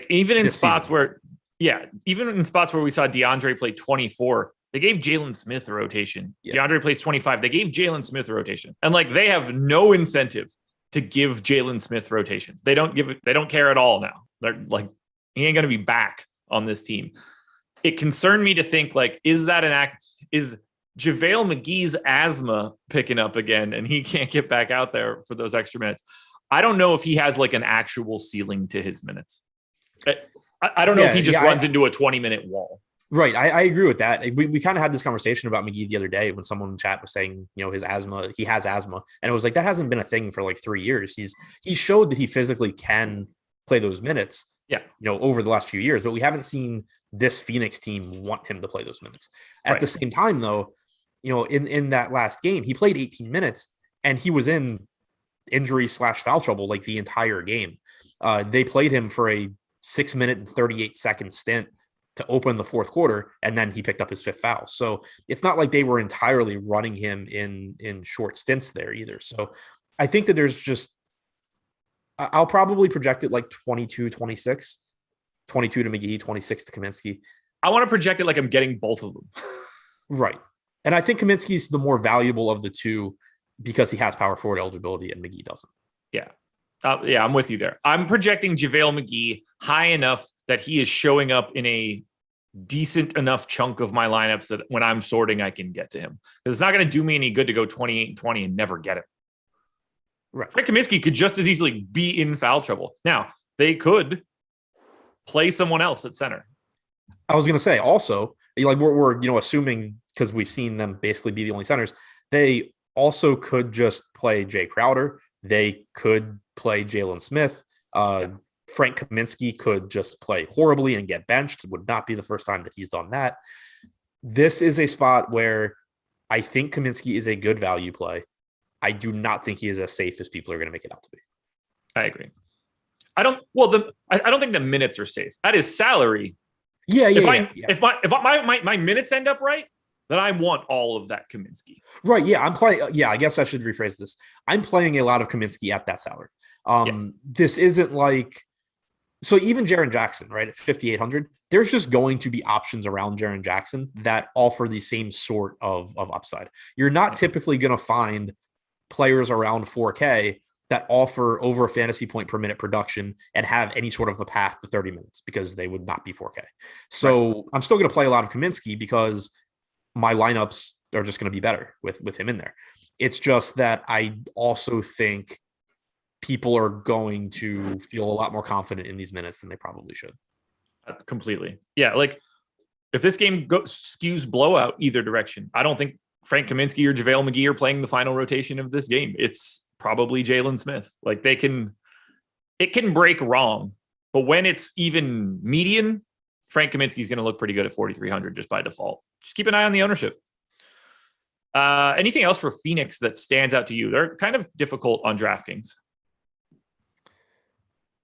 Even in spots where we saw DeAndre play 24, they gave Jalen Smith a rotation. Yeah. DeAndre plays 25. They gave Jalen Smith a rotation. And they have no incentive to give Jalen Smith rotations. They don't care at all now. They're he ain't going to be back on this team. It concerned me to think, is that is JaVale McGee's asthma picking up again and he can't get back out there for those extra minutes? I don't know if he has an actual ceiling to his minutes. I don't know if he just runs into a 20-minute wall. Right. I agree with that. We kind of had this conversation about McGee the other day when someone in chat was saying, his asthma, he has asthma. And it was that hasn't been a thing for 3 years. He showed that he physically can play those minutes. Yeah, over the last few years, but we haven't seen this Phoenix team want him to play those minutes. At the same time, though, in that last game, he played 18 minutes and he was in injury/foul trouble the entire game. They played him for a 6-minute and 38-second stint to open the fourth quarter, and then he picked up his 5th foul. So it's not like they were entirely running him in short stints there either. So I think that there's just, I'll probably project it 22, 26, 22 to McGee, 26 to Kaminsky. I want to project it I'm getting both of them. Right. And I think Kaminsky's the more valuable of the 2 because he has power forward eligibility and McGee doesn't. Yeah. I'm with you there. I'm projecting JaVale McGee high enough that he is showing up in a decent enough chunk of my lineups that when I'm sorting, I can get to him. Because it's not going to do me any good to go 28-20 and never get him. Right. Frank Kaminsky could just as easily be in foul trouble. Now, they could play someone else at center. I was going to say also, we're assuming, because we've seen them basically be the only centers, they also could just play Jay Crowder. They could play Jalen Smith. Frank Kaminsky could just play horribly and get benched. It would not be the first time that he's done that. This is a spot where I think Kaminsky is a good value play. I do not think he is as safe as people are going to make it out to be. I agree. I don't think the minutes are safe. That is salary. Yeah. If my minutes end up right, then I want all of that Kaminsky. Right. Yeah. I'm playing. Yeah. I guess I should rephrase this. I'm playing a lot of Kaminsky at that salary. This isn't like, so even Jaren Jackson, right, at 5,800, there's just going to be options around Jaren Jackson that offer the same sort of upside. You're not typically going to find players around 4K that offer over a fantasy point per minute production and have any sort of a path to 30 minutes because they would not be 4K. So I'm still going to play a lot of Kaminsky because my lineups are just going to be better with him in there. It's just that I also think people are going to feel a lot more confident in these minutes than they probably should. Completely. Yeah. Like if this game skews blowout either direction, I don't think Frank Kaminsky or JaVale McGee are playing the final rotation of this game. It's probably Jalen Smith. Like it can break wrong, but when it's even median, Frank Kaminsky is going to look pretty good at 4,300 just by default. Just keep an eye on the ownership. Anything else for Phoenix that stands out to you? They're kind of difficult on DraftKings.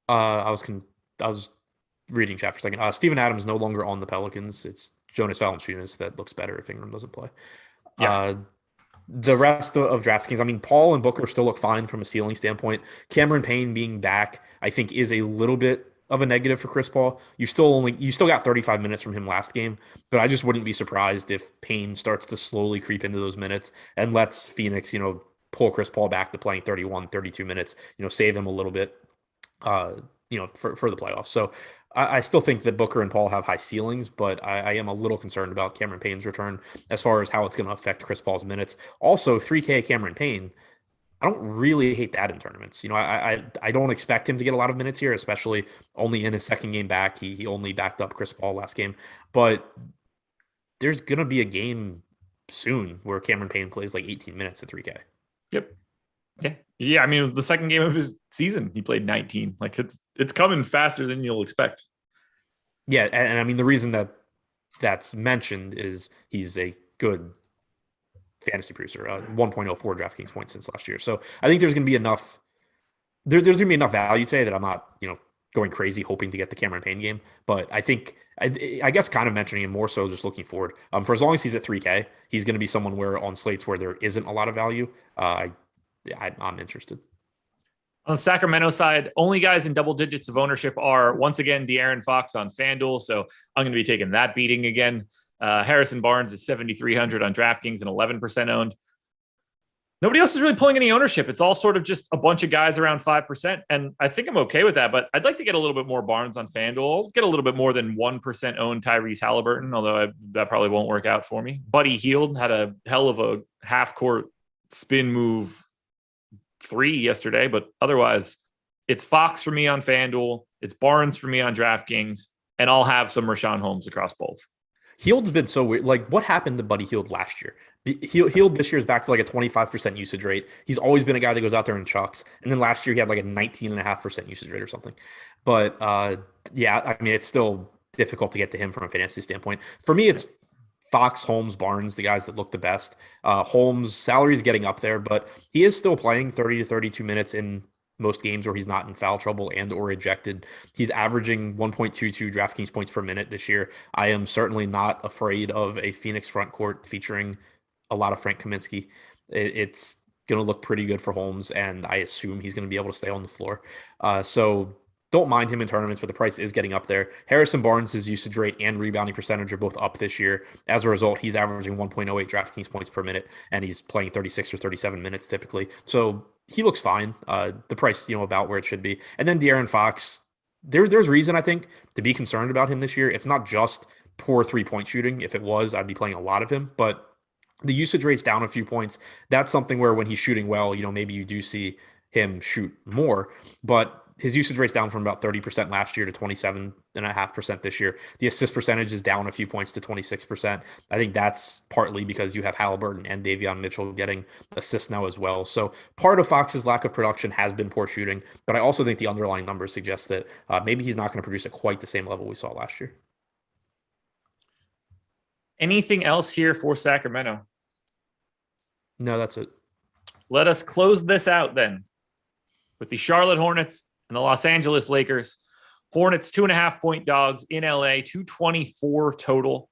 I was reading chat for a second. Steven Adams no longer on the Pelicans. It's Jonas Valanciunas that looks better if Ingram doesn't play. Yeah. The rest of DraftKings, I mean, Paul and Booker still look fine from a ceiling standpoint. Cameron Payne being back, I think, is a little bit of a negative for Chris Paul. You still got 35 minutes from him last game, but I just wouldn't be surprised if Payne starts to slowly creep into those minutes and lets Phoenix, pull Chris Paul back to playing 31, 32 minutes, save him a little bit, for the playoffs. So I still think that Booker and Paul have high ceilings, but I am a little concerned about Cameron Payne's return as far as how it's going to affect Chris Paul's minutes. Also, 3K Cameron Payne, I don't really hate that in tournaments. I don't expect him to get a lot of minutes here, especially only in his second game back. He only backed up Chris Paul last game, but there's going to be a game soon where Cameron Payne plays like 18 minutes at 3K. Yep. Okay. Yeah. I mean, the second game of his season, he played 19. Like it's coming faster than you'll expect. Yeah. And I mean, the reason that's mentioned is he's a good fantasy producer, 1.04 DraftKings points since last year. So I think there's going to be enough. There's going to be enough value today that I'm not, going crazy hoping to get the Cameron Payne game. But I think, I guess, kind of mentioning him more so just looking forward. For as long as he's at 3K, he's going to be someone where on slates where there isn't a lot of value. I'm interested. On the Sacramento side, only guys in double digits of ownership are once again De'Aaron Fox on FanDuel. So I'm going to be taking that beating again. Harrison Barnes is 7,300 on DraftKings and 11% owned. Nobody else is really pulling any ownership. It's all sort of just a bunch of guys around 5%. And I think I'm okay with that, but I'd like to get a little bit more Barnes on FanDuel. I'll get a little bit more than 1% owned Tyrese Halliburton, although that probably won't work out for me. Buddy Hield had a hell of a half-court spin move 3 yesterday, but otherwise it's Fox for me on FanDuel. It's Barnes for me on DraftKings, and I'll have some Rashawn Holmes across both. Hield's been so weird. Like, what happened to Buddy Hield last year? Hield this year is back to like a 25% usage rate. He's always been a guy that goes out there and chucks. And then last year he had like a 19.5% usage rate or something. But yeah, I mean, it's still difficult to get to him from a fantasy standpoint. For me, it's Fox, Holmes, Barnes, the guys that look the best. Holmes' salary is getting up there, but he is still playing 30 to 32 minutes in most games where he's not in foul trouble and or ejected. He's averaging 1.22 DraftKings points per minute this year. I am certainly not afraid of a Phoenix front court featuring a lot of Frank Kaminsky. It's going to look pretty good for Holmes, and I assume he's going to be able to stay on the floor. So don't mind him in tournaments, but the price is getting up there. Harrison Barnes' usage rate and rebounding percentage are both up this year. As a result, he's averaging 1.08 DraftKings points per minute, and he's playing 36 or 37 minutes typically. So he looks fine. The price, about where it should be. And then De'Aaron Fox, there's reason, I think, to be concerned about him this year. It's not just poor three-point shooting. If it was, I'd be playing a lot of him. But the usage rate's down a few points. That's something where when he's shooting well, maybe you do see him shoot more. But his usage rate's down from about 30% last year to 27.5% this year. The assist percentage is down a few points to 26%. I think that's partly because you have Halliburton and Davion Mitchell getting assists now as well. So part of Fox's lack of production has been poor shooting, but I also think the underlying numbers suggest that maybe he's not going to produce at quite the same level we saw last year. Anything else here for Sacramento? No, that's it. Let us close this out then with the Charlotte Hornets and the Los Angeles Lakers. Hornets 2.5 point dogs in LA, 224 total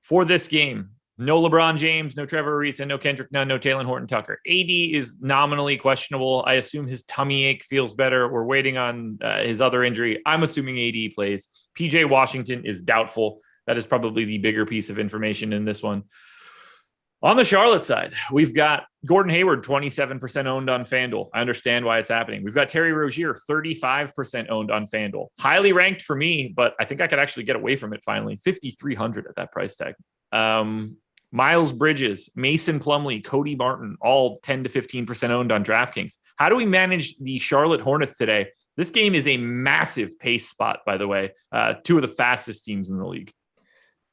for this game. No LeBron James, no Trevor Ariza, no Kendrick Nunn, no Talen Horton-Tucker. AD is nominally questionable. I assume his tummy ache feels better. We're waiting on his other injury. I'm assuming AD plays. PJ Washington is doubtful. That is probably the bigger piece of information in this one. On the Charlotte side, we've got Gordon Hayward, 27% owned on FanDuel. I understand why it's happening. We've got Terry Rozier, 35% owned on FanDuel. Highly ranked for me, but I think I could actually get away from it finally. 5,300 at that price tag. Miles Bridges, Mason Plumlee, Cody Martin, all 10 to 15% owned on DraftKings. How do we manage the Charlotte Hornets today? This game is a massive pace spot, by the way. Two of the fastest teams in the league.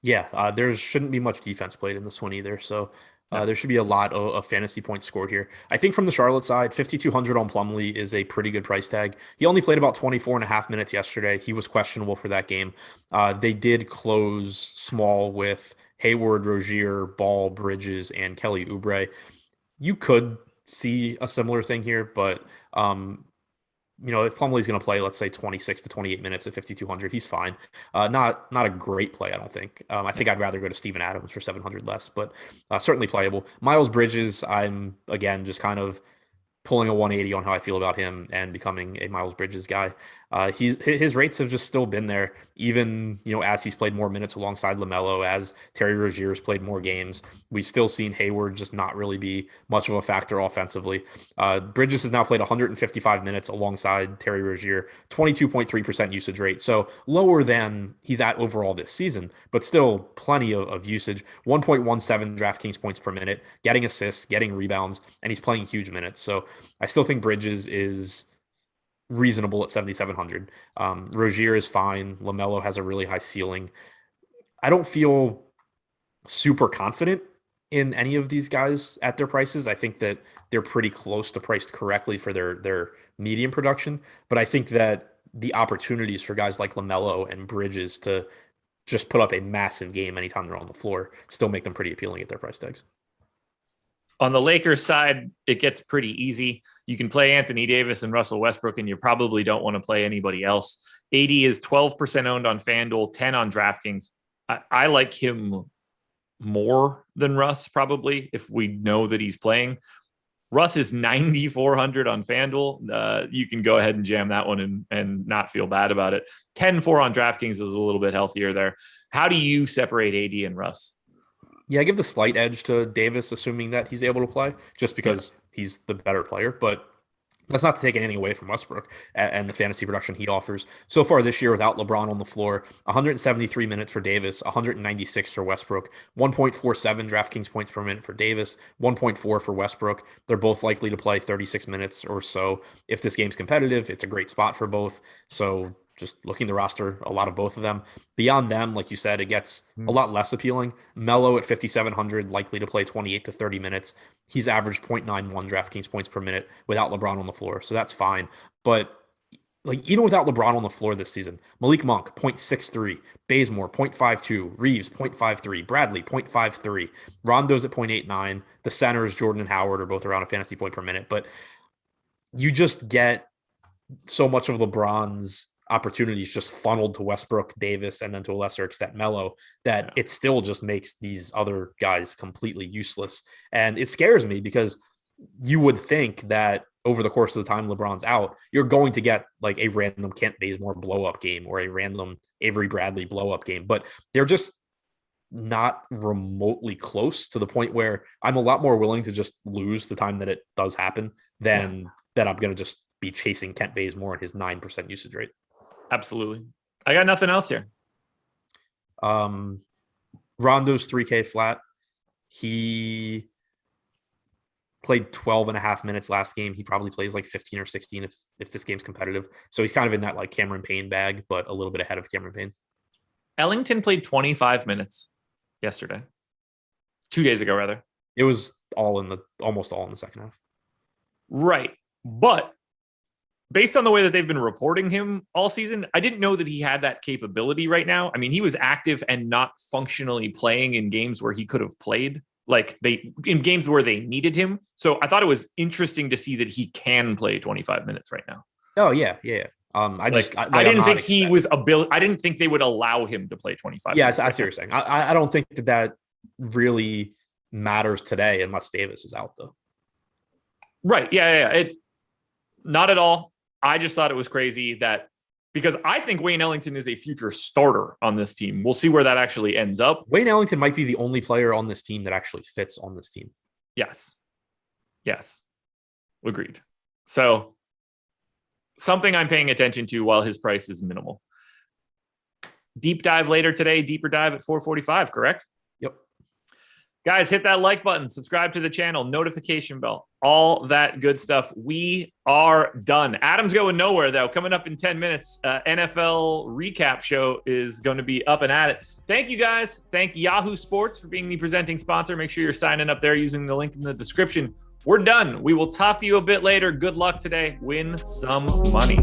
Yeah, there shouldn't be much defense played in this one either. So there should be a lot of fantasy points scored here. I think from the Charlotte side, 5,200 on Plumlee is a pretty good price tag. He only played about 24 and a half minutes yesterday. He was questionable for that game. They did close small with Hayward, Rozier, Ball, Bridges, and Kelly Oubre. You could see a similar thing here, but if Plumlee's going to play, let's say 26 to 28 minutes at 5,200, he's fine. Not a great play, I don't think. I think I'd rather go to Steven Adams for 700 less, but certainly playable. Miles Bridges, I'm again just kind of pulling a 180 on how I feel about him and becoming a Miles Bridges guy. His rates have just still been there, even as he's played more minutes alongside LaMelo, as Terry Rozier's played more games. We've still seen Hayward just not really be much of a factor offensively. Bridges has now played 155 minutes alongside Terry Rozier, 22.3% usage rate, so lower than he's at overall this season, but still plenty of usage. 1.17 DraftKings points per minute, getting assists, getting rebounds, and he's playing huge minutes. So I still think Bridges is reasonable at 7,700. Rozier is fine. LaMelo has a really high ceiling. I don't feel super confident in any of these guys at their prices. I think that they're pretty close to priced correctly for their median production, but I think that the opportunities for guys like LaMelo and Bridges to just put up a massive game anytime they're on the floor still make them pretty appealing at their price tags. On the Lakers side, it gets pretty easy. You can play Anthony Davis and Russell Westbrook, and you probably don't want to play anybody else. AD is 12% owned on FanDuel, 10 on DraftKings. I like him more than Russ, probably, if we know that he's playing. Russ is 9,400 on FanDuel. You can go ahead and jam that one and not feel bad about it. 10-4 on DraftKings is a little bit healthier there. How do you separate AD and Russ? Yeah, I give the slight edge to Davis, assuming that he's able to play, just because he's the better player. But that's not to take anything away from Westbrook and the fantasy production he offers. So far this year, without LeBron on the floor, 173 minutes for Davis, 196 for Westbrook, 1.47 DraftKings points per minute for Davis, 1.4 for Westbrook. They're both likely to play 36 minutes or so. If this game's competitive, it's a great spot for both. So just looking at the roster, a lot of both of them. Beyond them, like you said, it gets a lot less appealing. Melo at 5,700, likely to play 28 to 30 minutes. He's averaged 0.91 DraftKings points per minute without LeBron on the floor, so that's fine. But even without LeBron on the floor this season, Malik Monk, 0.63, Bazemore, 0.52, Reeves, 0.53, Bradley, 0.53, Rondo's at 0.89. The centers, Jordan and Howard, are both around a fantasy point per minute. But you just get so much of LeBron's opportunities just funneled to Westbrook, Davis, and then to a lesser extent Melo, that it still just makes these other guys completely useless. And it scares me because you would think that over the course of the time LeBron's out, you're going to get like a random Kent Bazemore blow-up game or a random Avery Bradley blow-up game, but they're just not remotely close to the point where I'm a lot more willing to just lose the time that it does happen than that I'm going to just be chasing Kent Bazemore and his 9% usage rate. Absolutely. I got nothing else here. Rondo's 3K flat. He played 12 and a half minutes last game. He probably plays like 15 or 16 if this game's competitive. So he's kind of in that like Cameron Payne bag, but a little bit ahead of Cameron Payne. Ellington played 25 minutes yesterday. 2 days ago, rather. It was almost all in the second half. Right. But based on the way that they've been reporting him all season, I didn't know that he had that capability right now. I mean, he was active and not functionally playing in games where he could have played, in games where they needed him. So I thought it was interesting to see that he can play 25 minutes right now. Oh yeah. I didn't think he was I didn't think they would allow him to play 25. Yeah, I see what you're saying. I don't think that really matters today unless Davis is out, though. Right. Yeah. It not at all. I just thought it was crazy that because I think Wayne Ellington is a future starter on this team. We'll see where that actually ends up. Wayne Ellington might be the only player on this team that actually fits on this team. Yes. Agreed. So something I'm paying attention to while his price is minimal. Deep dive later today, deeper dive at 4:45, correct? Yep. Guys, hit that like button, subscribe to the channel, notification bell, all that good stuff. We are done. Adam's going nowhere, though. Coming up in 10 minutes, NFL recap show is going to be up and at it. Thank you, guys. Thank Yahoo Sports for being the presenting sponsor. Make sure you're signing up there using the link in the description. We're done. We will talk to you a bit later. Good luck today. Win some money.